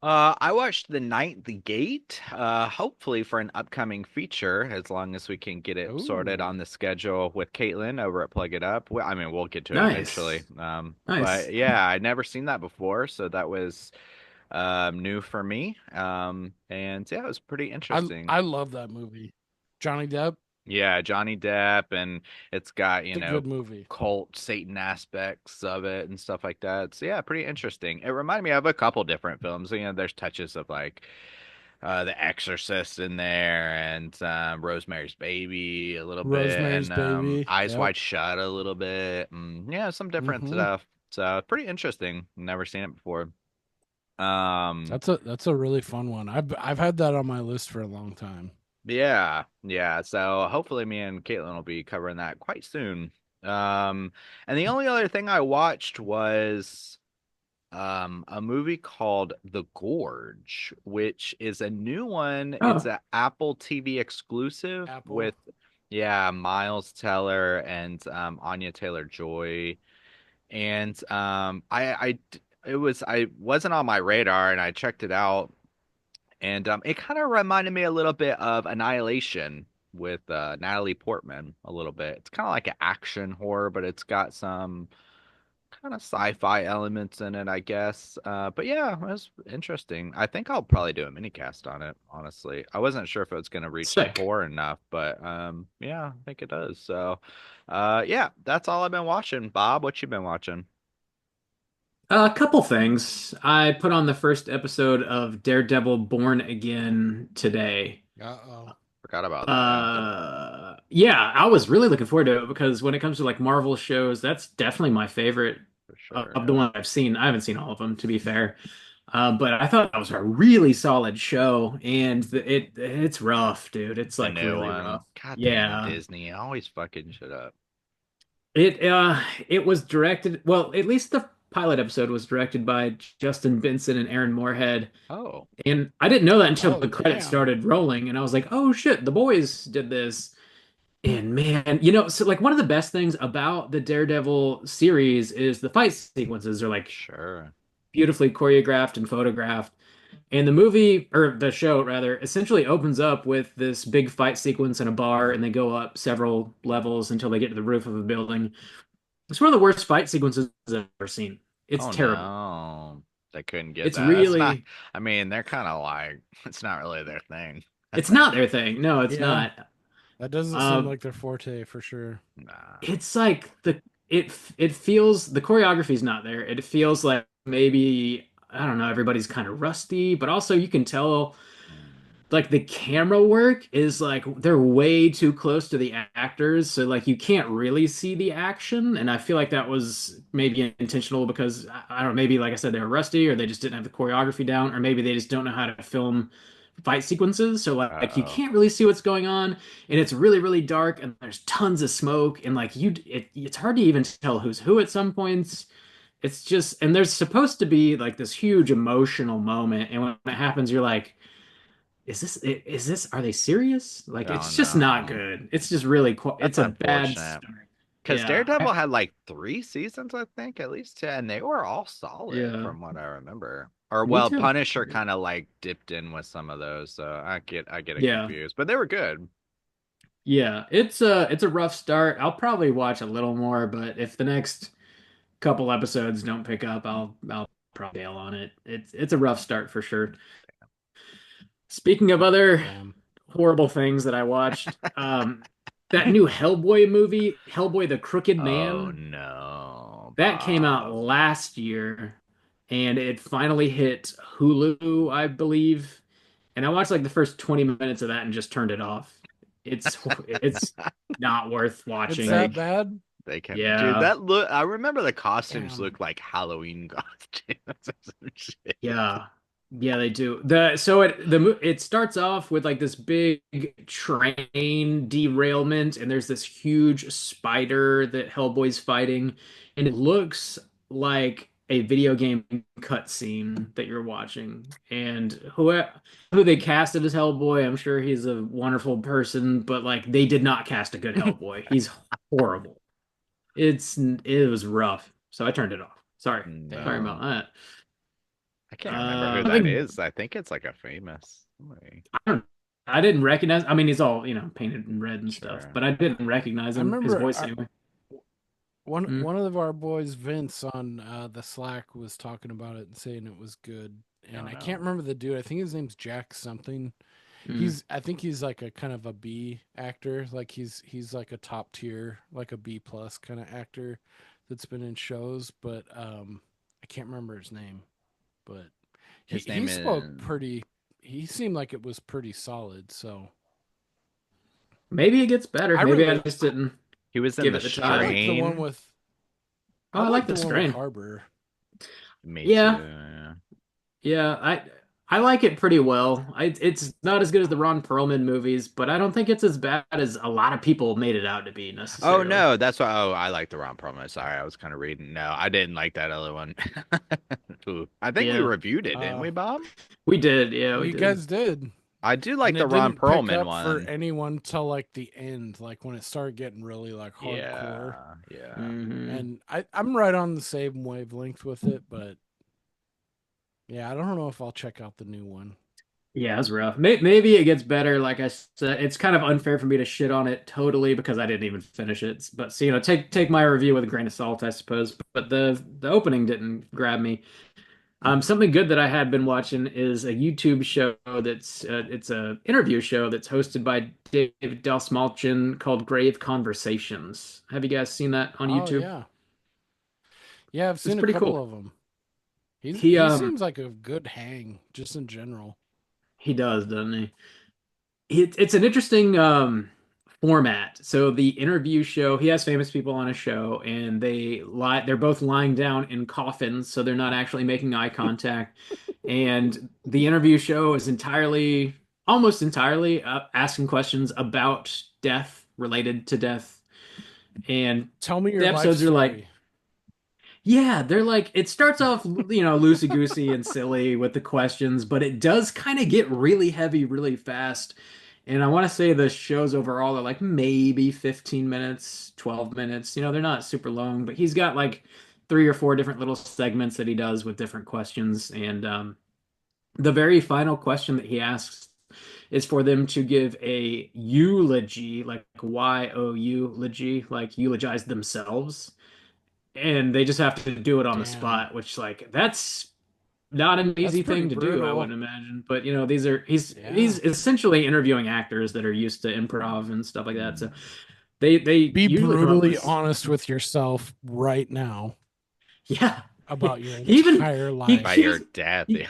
I watched The Night the Gate, hopefully for an upcoming feature, as long as we can get it sorted on Oh, the schedule with Caitlin over at Plug It Up. Well, I mean, we'll get to it eventually. Nice. Nice. But yeah, I'd never seen that before, so that was new for me. And yeah, it was pretty I interesting. I love that movie. Johnny Depp, Yeah, Johnny Depp, and it's got, it's a good movie. cult Satan aspects of it and stuff like that. So yeah, pretty interesting. It reminded me of a couple different films. There's touches of like The Exorcist in there and Rosemary's Baby a little bit Rosemary's and Baby. Eyes Yep. Wide Shut a little bit. Yeah, some different Mm-hmm. stuff. So pretty interesting. Never seen it before. Um, That's a really fun one. I've had that on my list for a long time. Yeah, yeah. So hopefully me and Caitlin will be covering that quite soon. Um, and the only other thing I watched was a movie called The Gorge, which is a new one. It's Oh, an Apple TV exclusive Apple. with yeah, Miles Teller and Anya Taylor-Joy. And I wasn't on my radar and I checked it out and it kind of reminded me a little bit of Annihilation with Natalie Portman a little bit. It's kind of like an action horror, but it's got some kind of sci-fi elements in it, I guess. But yeah, it was interesting. I think I'll probably do a mini cast on it, honestly. I wasn't sure if it was going to reach the sick. horror enough, but yeah, I think it does. So yeah, that's all I've been watching. Bob, what you been watching? A couple things. I put on the first episode of Daredevil Born Again today. Uh-oh. Forgot about that, yeah, Yeah, I was really looking forward to it because when it comes to like Marvel shows, that's definitely my favorite for sure, of the yeah. one I've seen. I haven't seen all of them, to be fair. But I thought that was a really solid show, and it's rough, dude. It's The like new really one. rough. God damn it, Yeah. Disney. Always fucking shit up. It was directed, well, at least the pilot episode was directed by Justin Benson and Aaron Moorhead. Oh, And I didn't know that until Oh the credits damn. started rolling, and I was like, "Oh shit, the boys did this." And man, so like one of the best things about the Daredevil series is the fight sequences are like sure. beautifully choreographed and photographed. And the movie, or the show rather, essentially opens up with this big fight sequence in a bar, and they go up several levels until they get to the roof of a building. It's one of the worst fight sequences I've ever seen. It's Oh terrible. no. They couldn't get It's that. That's not, really, I mean, they're kind of like, it's not really their thing. it's not their thing. No, it's Yeah, not. that doesn't seem Um, like their forte for sure. Nah. it's like it feels the choreography's not there. It feels like maybe I don't know, everybody's kind of rusty, but also you can tell Mm. like the camera work is like they're way too close to the actors, so like you can't really see the action. And I feel like that was maybe intentional because I don't know, maybe like I said, they were rusty or they just didn't have the choreography down, or maybe they just don't know how to film fight sequences. So like you Uh-oh. can't really see what's going on, and it's really, really dark, and there's tons of smoke, and like it's hard to even tell who's who at some points. It's just, and there's supposed to be like this huge emotional moment, and when it happens, you're like, is this are they serious? Like Oh it's just not no. good. It's just really That's it's a bad unfortunate. start. Because Yeah. Daredevil had like 3 seasons, I think, at least 10. And they were all solid Yeah. from what I remember. Or Me well, too. Punisher kind of like dipped in with some of those, so I get it Yeah. confused. But they were good. Yeah. It's a rough start. I'll probably watch a little more, but if the next couple episodes don't pick up, I'll probably bail on it. It's a rough start for sure. Speaking of other Damn. horrible things that I watched, that new Hellboy movie, Hellboy the Crooked Oh Man, no, that came out Bob. last year, and it finally hit Hulu, I believe. And I watched like the first 20 minutes of that and just turned it off. It's not worth It's They that watching. bad? they kept dude Yeah. that look I remember the costumes Damn. looked like Halloween costumes or some shit. Yeah. Yeah, they do. It starts off with like this big train derailment, and there's this huge spider that Hellboy's fighting, and it looks like a video game cutscene that you're watching. And who they casted as Hellboy, I'm sure he's a wonderful person, but like they did not cast a good Hellboy. He's horrible. It was rough. So I turned it off. Sorry. Sorry about No. that. I can't remember who I that think is. I think it's like a famous somebody. I don't. I didn't recognize. I mean, he's all painted in red and stuff, Sure. but I didn't recognize I him. His remember voice anyway. one Mm, one of our boys, Vince, on the Slack was talking about it and saying it was good. Oh And I can't no. remember the dude. I think his name's Jack something. mm. I think he's like a kind of a B actor. Like he's like a top tier, like a B plus kind of actor that's been in shows, but I can't remember his name. But His he name spoke is pretty. He seemed like it was pretty solid. So Maybe it gets better. I Maybe I really just didn't he was in give The it the I time. like the one Strain. with Oh, I like the strain. Harbor. Me too. Yeah, Yeah. yeah. I like it pretty well. It's not as good as the Ron Perlman movies, but I don't think it's as bad as a lot of people made it out to be Oh necessarily. no, that's why. Oh, I like the Ron Promo. Sorry, I was kind of reading. No, I didn't like that other one. Ooh, I think we Yeah, reviewed it, didn't Uh, we, Bob? we did. Yeah, we you did. guys did. I do like And the it Ron didn't pick Perlman up for one. anyone till like the end, like when it started getting really like hardcore. Yeah, yeah. Hmm. And I'm right on the same wavelength with it, but yeah, I don't know if I'll check out the new one. Yeah, it's rough. Maybe it gets better. Like I said, it's kind of unfair for me to shit on it totally because I didn't even finish it. But so, take my review with a grain of salt, I suppose. But the opening didn't grab me. Something good that I had been watching is a YouTube show that's it's a interview show that's hosted by David Dalsmalchin called Grave Conversations. Have you guys seen that on Oh YouTube? yeah, yeah, I've It's seen a pretty couple cool. of them. He He um seems like a good hang, just in general. he does, doesn't he? It's an interesting format. So the interview show, he has famous people on a show, and they're both lying down in coffins, so they're not actually making eye contact. And the interview show is almost entirely, asking questions about death, related to death. And Tell me your the life episodes are like, story. Yeah, they're like it starts off, loosey goosey and silly with the questions, but it does kind of get really heavy really fast. And I want to say the shows overall are like maybe 15 minutes, 12 minutes. They're not super long, but he's got like three or four different little segments that he does with different questions. And the very final question that he asks is for them to give a eulogy, like eulogy, like eulogize themselves, and they just have to do it on the Damn, spot, which like that's not an that's easy pretty thing to do, I brutal. wouldn't imagine. But these are he's Yeah. essentially interviewing actors that are used to improv and stuff like that. So they Be usually come up brutally with honest with yourself right now yeah. about your He even entire he By life. your cues death. he Yeah.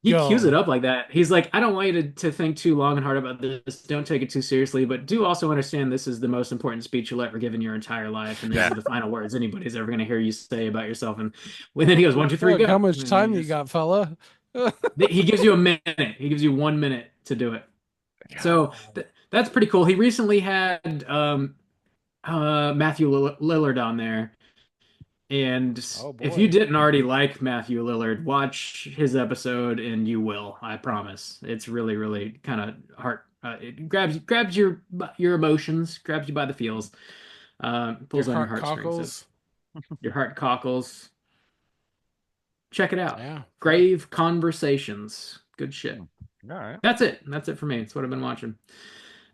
he cues it Go. up like that. He's like, I don't want you to think too long and hard about this. Don't take it too seriously, but do also understand this is the most important speech you'll ever give in your entire life, and these Yeah. are the final words anybody's ever going to hear you say about yourself. And then he goes, one, two, three, Look, how go. much And time you got, fella? he gives you a minute. He gives you 1 minute to do it. So God. that's pretty cool. He recently had Matthew Lillard on there. And Oh if you boy. didn't already like Matthew Lillard, watch his episode and you will. I promise. It's really, really kind of heart. It grabs your emotions, grabs you by the feels, Your pulls on your heart heartstrings. So cockles. your heart cockles. Check it out. Yeah. Fuck. Grave Conversations. Good shit. All right. That's it. That's it for me. That's what I've been watching.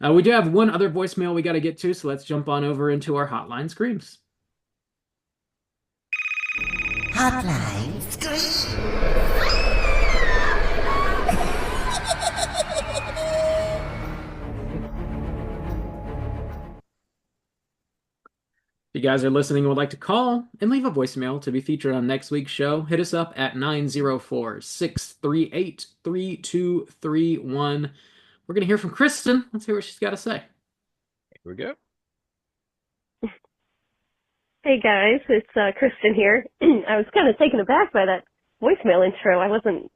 We do have one other voicemail we got to get to, so let's jump on over into our hotline screams. Hotline scream. If you guys are listening and would like to call and leave a voicemail to be featured on next week's show, hit us up at 904-638-3231. We're going to hear from Kristen. Let's hear what she's got to say. Here we go. Hey guys, it's Kristen here. I was kind of taken aback by that voicemail intro. I wasn't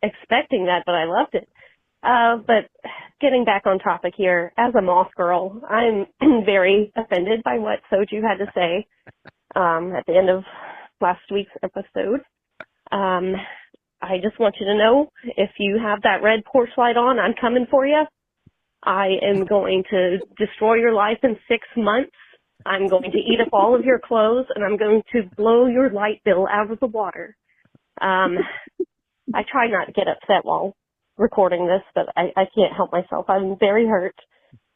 expecting that, but I loved it. But getting back on topic here, as a moth girl, I'm very offended by what Soju had to say at the end of last week's episode. I just want you to know, if you have that red porch light on, I'm coming for you. I am going to destroy your life in 6 months. I'm going to eat up all of your clothes, and I'm going to blow your light bill out of the water. I try not to get upset while recording this, but I can't help myself. I'm very hurt.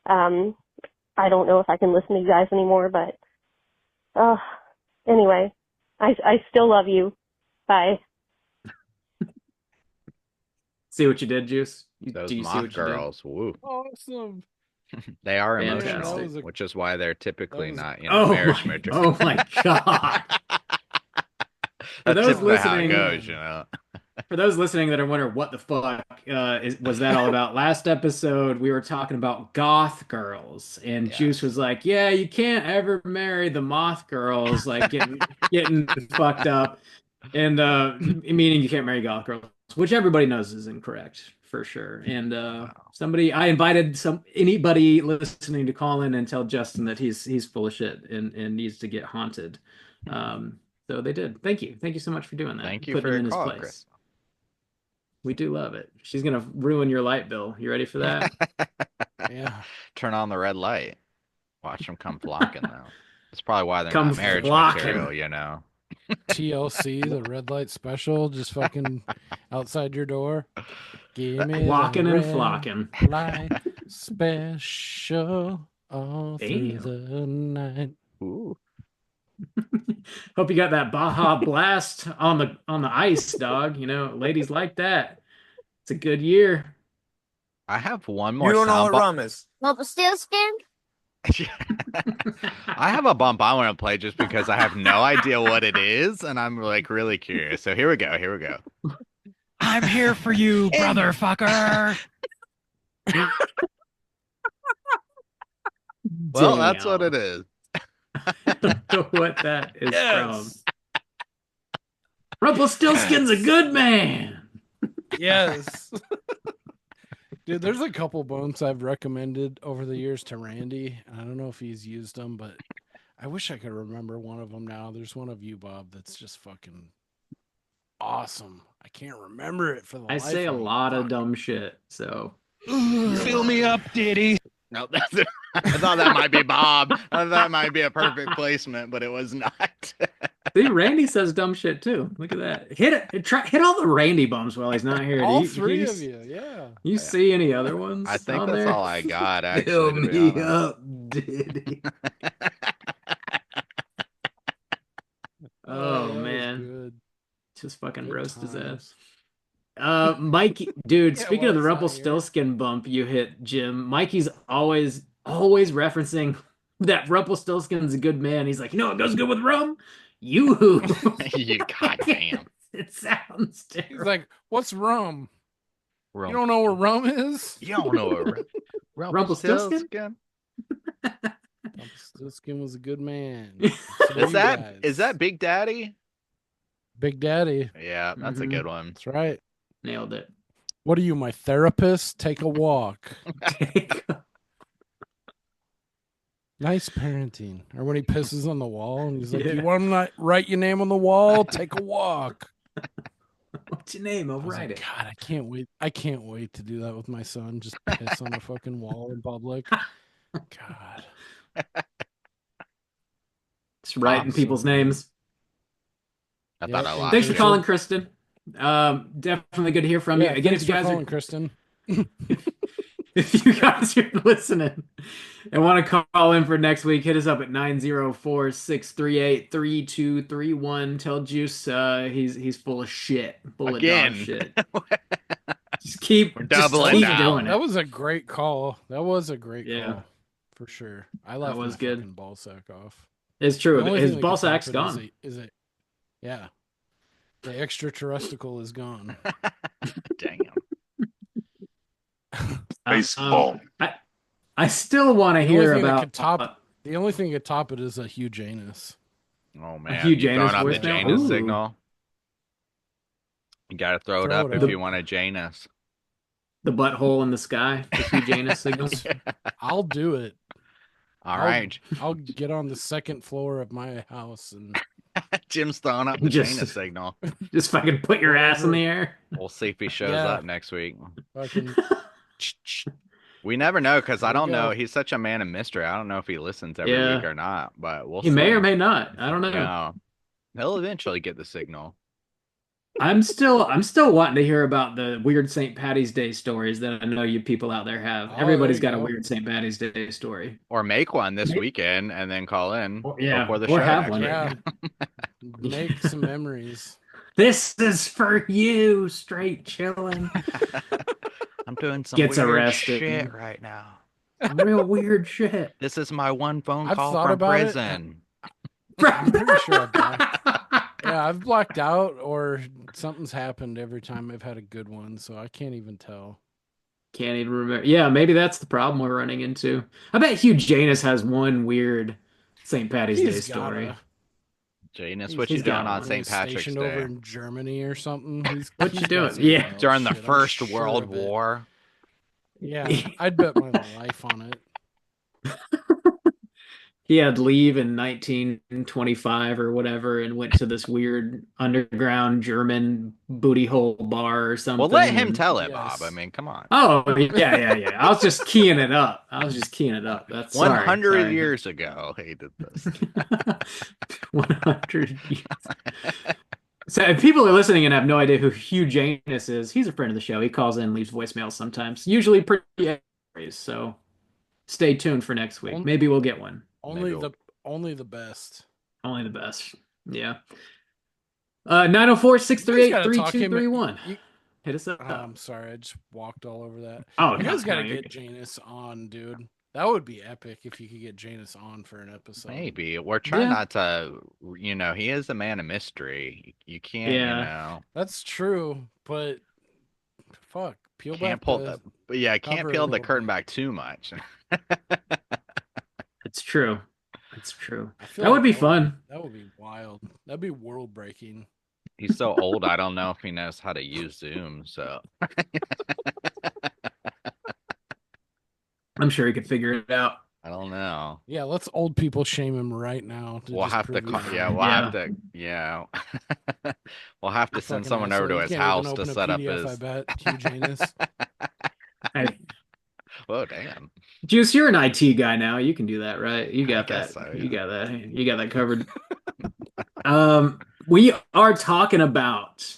I don't know if I can listen to you guys anymore, but anyway, I still love you. Bye. See what you did, Juice? Those Do you see moth what you did? girls. Woo. Awesome. They are Fantastic. emotional, That was which is why they're typically was- not, Oh marriage my, material. oh my God. For That's those typically how it listening, goes. For those listening that are wondering what the fuck was that all about, last episode we were talking about goth girls, and Yes. Juice was like, "Yeah, you can't ever marry the moth girls, like getting fucked up," and meaning you can't marry goth girls, which everybody knows is incorrect for sure. And I invited anybody listening to call in and tell Justin that he's full of shit and needs to get haunted. So they did. Thank you so much for doing that. Thank you Putting for him your in his call, place. Chris. We do love it. She's gonna ruin your light bill. You ready for that? Yeah. Turn on the red light. Watch them come flocking, though. That's probably why they're Come not marriage flocking. material. TLC, the red light special, just fucking outside your door. Give me Walking the and red flocking. light special all through Damn. the night. Ooh. Hope you got that Baja Blast on the ice, dog. Ladies like that. It's a good year. I have one more You don't know what sound rum is. I have a bump I want to play just because I have no idea what it is, and I'm like really curious. So here we go. I'm here for you, brother fucker. Well, that's what it is. I don't know what that is Yes. from. Rumpelstiltskin's a good man. Yes. Dude, there's a couple bumps I've recommended over the years to Randy. I don't know if he's used them, but I wish I could remember one of them now. There's one of you, Bob, that's just fucking awesome. I can't remember it for the I life say a of me. lot of Fuck. dumb shit, so Fill me up, Diddy. No, that's it. I thought that might be Bob. I thought that might be a perfect placement, but it was not. see, Randy says dumb shit too. Look at that. Hit all the Randy bumps while he's not here. All three of you, yeah. You see any other ones I think on that's there? all I got, Fill actually, to be me honest. up, Diddy. Oh, that was man. good. Just fucking Good roast his times. ass. Mikey, dude, Yeah, speaking of the well, it's not here. Rumpelstiltskin bump you hit, Jim, Mikey's always referencing that Rumpelstiltskin's a good man. He's like, you know what goes good with rum? You. You goddamn. It sounds terrible. He's like, "What's rum? Rum- You don't know where rum is?" You don't know a Rumpelstiltskin? Rumpelstiltskin was a good man. Is that Big Daddy? Big Daddy? Yeah, that's a good one. That's right. Nailed it. What are you, my therapist? Take a walk. Nice parenting. Or when he pisses on the wall and he's like, "You want to write your name on the wall? Take a walk." What's your name? I'll write it. God, I can't wait. I can't wait to do that with my son. Just piss on a fucking wall in public. God. Just writing people's names. I thought I lost Thanks for you. calling, Kristen. Definitely good to hear from you. Again, if you guys calling, are Kristen. if you guys are listening and want to call in for next week, hit us up at 904-638-3231. Tell Juice he's full of shit. Full Again. of dog shit. Just keep doubling down. doing it. That was a great call. That was a great Yeah. call. For sure. I laughed was my good. fucking ball sack off. It's true. The only His thing that ball could top sack's it gone. Is it? Yeah. The extraterrestrial is gone. Damn. Baseball. I still want to The only hear thing that about could top the only thing that could top it is a Hugh Janus. Oh man, Hugh you Janus throwing out the voicemail? Janus Ooh. signal. You gotta throw it up if you want a Janus. the butthole in the sky, the Hugh Janus signal. I'll do it. All right. I'll get on the second floor of my house and Jim's throwing up the Janus signal. Just fucking put your ass in the air. We'll see if he shows Yeah. up next week. fucking We never know because I There don't you know. go. He's such a man of mystery. I don't know if he listens every Yeah. week or not, but we'll He see. may or may not. I don't know. No. He'll eventually get the signal. I'm still wanting to hear about the weird St. Patty's Day stories that I know you people out there have. Oh, Everybody's there got you a go. weird St. Patty's Day story. Or make one this weekend and then call in Yeah, before the or show. have next one. week. Yeah. Make some memories. This is for you, straight chilling. I'm doing some Gets weird arrested. shit right now. Real weird shit. This is my one phone I've call thought from about it. prison. I'm pretty sure I've I've blacked out or something's happened every time I've had a good one, so I can't even tell. Can't even remember. Yeah, maybe that's the problem we're running into. I bet Hugh Janus has one weird St. Patty's Day He's story. gotta. Janus, what He's you doing got on one. St. He's Patrick's stationed Day? over in Germany or something. What you he's got doing? some Yeah. wild During the shit, I'm First sure World of it. War. Yeah, I'd bet my life on it. He had leave in 1925 or whatever and went to this weird underground German booty hole bar or something. Well, let him and- tell it, Yes. Bob. I mean, come on. Oh, yeah. I was just keying it up. That's 100 sorry. years ago, he did this. 100 years. So if people are listening and have no idea who Hugh Janus is, he's a friend of the show. He calls in, leaves voicemails sometimes, usually pretty accurate. So stay tuned for next week. Maybe we'll get one. Only the best. Only the best. Yeah. 904-638-3231. Hit us up. I'm sorry, I just walked all over that. Oh, you guys got to you're get good. Janus on, dude. That would be epic if you could get Janus on for an episode. Maybe. We're trying Yeah. not to, he is a man of mystery. You can't, Yeah. That's true, but fuck, peel can't back pull the can't cover a peel the little curtain bit. back too much. It's true. It's true. I feel That would like be fun. That would be wild. That'd be world breaking. He's so old, I don't know if he knows how to use Zoom. So I'm sure he could figure it out. I don't know. Yeah, let's old people shame him right now. To We'll just have to prove call. he's Yeah, wrong. we'll have to. Yeah, we'll have to send Fucking someone over asshole. to You his can't even house to open a set up PDF, I his. bet. Hugh Janus. Hey, Whoa, damn. Juice, you're an IT guy now. You can do that, right? You I got guess that. so. You Yeah. got that. You got that covered. We are talking about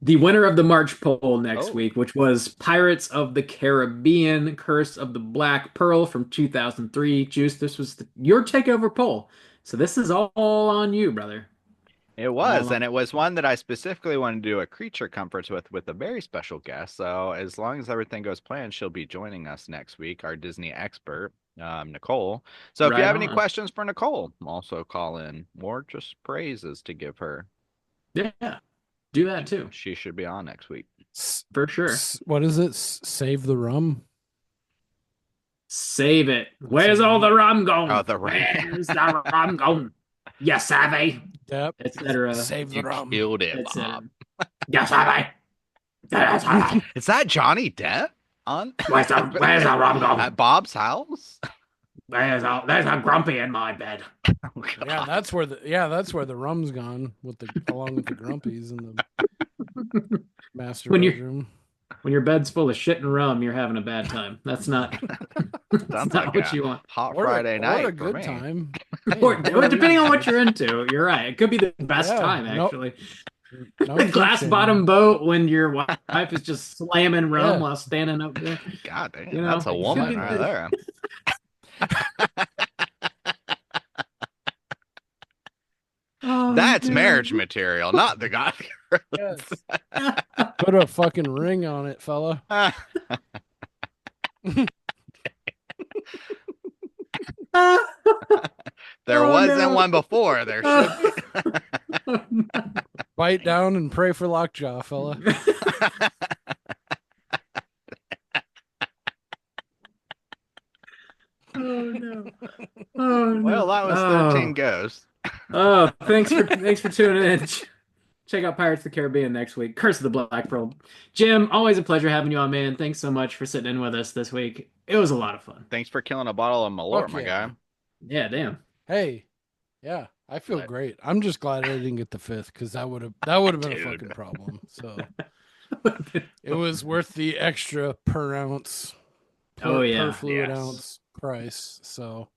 the winner of the March poll next Oh, week, which was Pirates of the Caribbean: Curse of the Black Pearl from 2003. Juice, this was your takeover poll. So this is all on you, brother. it All was, on. and it was one that I specifically wanted to do a creature comforts with a very special guest. So as long as everything goes planned, she'll be joining us next week, our Disney expert, Nicole. So if you Right have any on. questions for Nicole, also call in, or just praises to give her. Yeah, do that too, She should be on next week. for sure. What is it? Save the rum? Save it. That's Where's it, all right? the rum gone? Oh, the Where's the rum gone? Yes, savvy, Yep. etc., Save the you rum. killed it, etc. Bob. Yes, savvy. Yes, savvy. Is that Johnny Depp on Where's the rum gone? at Bob's house? There's a grumpy in my bed. Oh, Yeah, God. that's where the rum's gone with the along with the grumpies in the master When you bedroom. when your bed's full of shit and rum, you're having a bad time. That's not that's Sounds not like what a you want. hot Or Friday or night a for good me. time. Or, Hey, well, depending on what you're into, you're right. It could be the best Yeah, time nope. actually. No The glass kink bottom shaming. boat when your wife is just slamming rum Yeah. while standing up there. God damn, You that's know, a it could woman be right there. Oh, That's marriage man. material, not the guy. Yes. Put a fucking ring on it, fella. There Oh, wasn't no. one before. There should be. Oh, no. Bite down and pray for lockjaw, fella. Oh no. Oh no. Well, that was 13 Oh. Ghosts. Oh, thanks for tuning in. Check out Pirates of the Caribbean next week. Curse of the Black Pearl. Jim, always a pleasure having you on, man. Thanks so much for sitting in with us this week. It was a lot of fun. Thanks for killing a bottle of Malort, Fuck my yeah. guy. Yeah, damn. Hey, yeah, I feel But- great. I'm just glad I didn't get the fifth because that would have been a Dude. fucking problem. So it was worth the extra per ounce, Oh, yeah. per fluid Yes. ounce price. So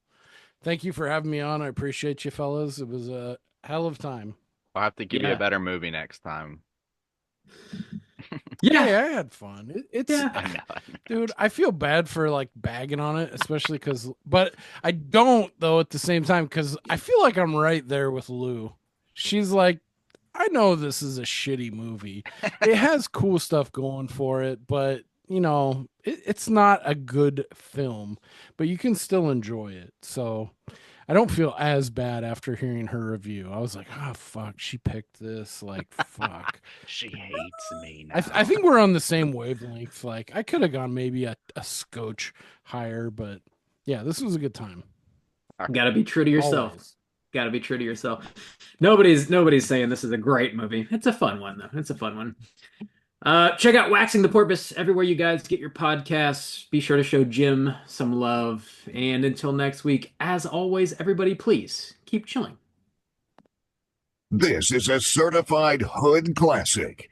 thank you for having me on. I appreciate you, fellas. It was a hell of time. I'll have to give you Yeah. a better movie next time. Yeah. Hey, I had fun. It's Yeah. I know. dude, I feel bad for like bagging on it, especially but I don't though at the same time because I feel like I'm right there with Lou. She's like, I know this is a shitty movie. It has cool stuff going for it, but you know, it's not a good film, but you can still enjoy it. So I don't feel as bad after hearing her review. I was like, oh fuck, she picked this. Like, fuck. She hates me now. I think we're on the same wavelength. Like, I could have gone maybe a scotch higher, but yeah, this was a good time. Gotta be true to yourself. Always. Gotta be true to yourself. Nobody's saying this is a great movie. It's a fun one though. It's a fun one. Check out Waxing the Porpoise everywhere you guys get your podcasts. Be sure to show Jim some love. And until next week, as always, everybody, please keep chilling. This is a certified hood classic.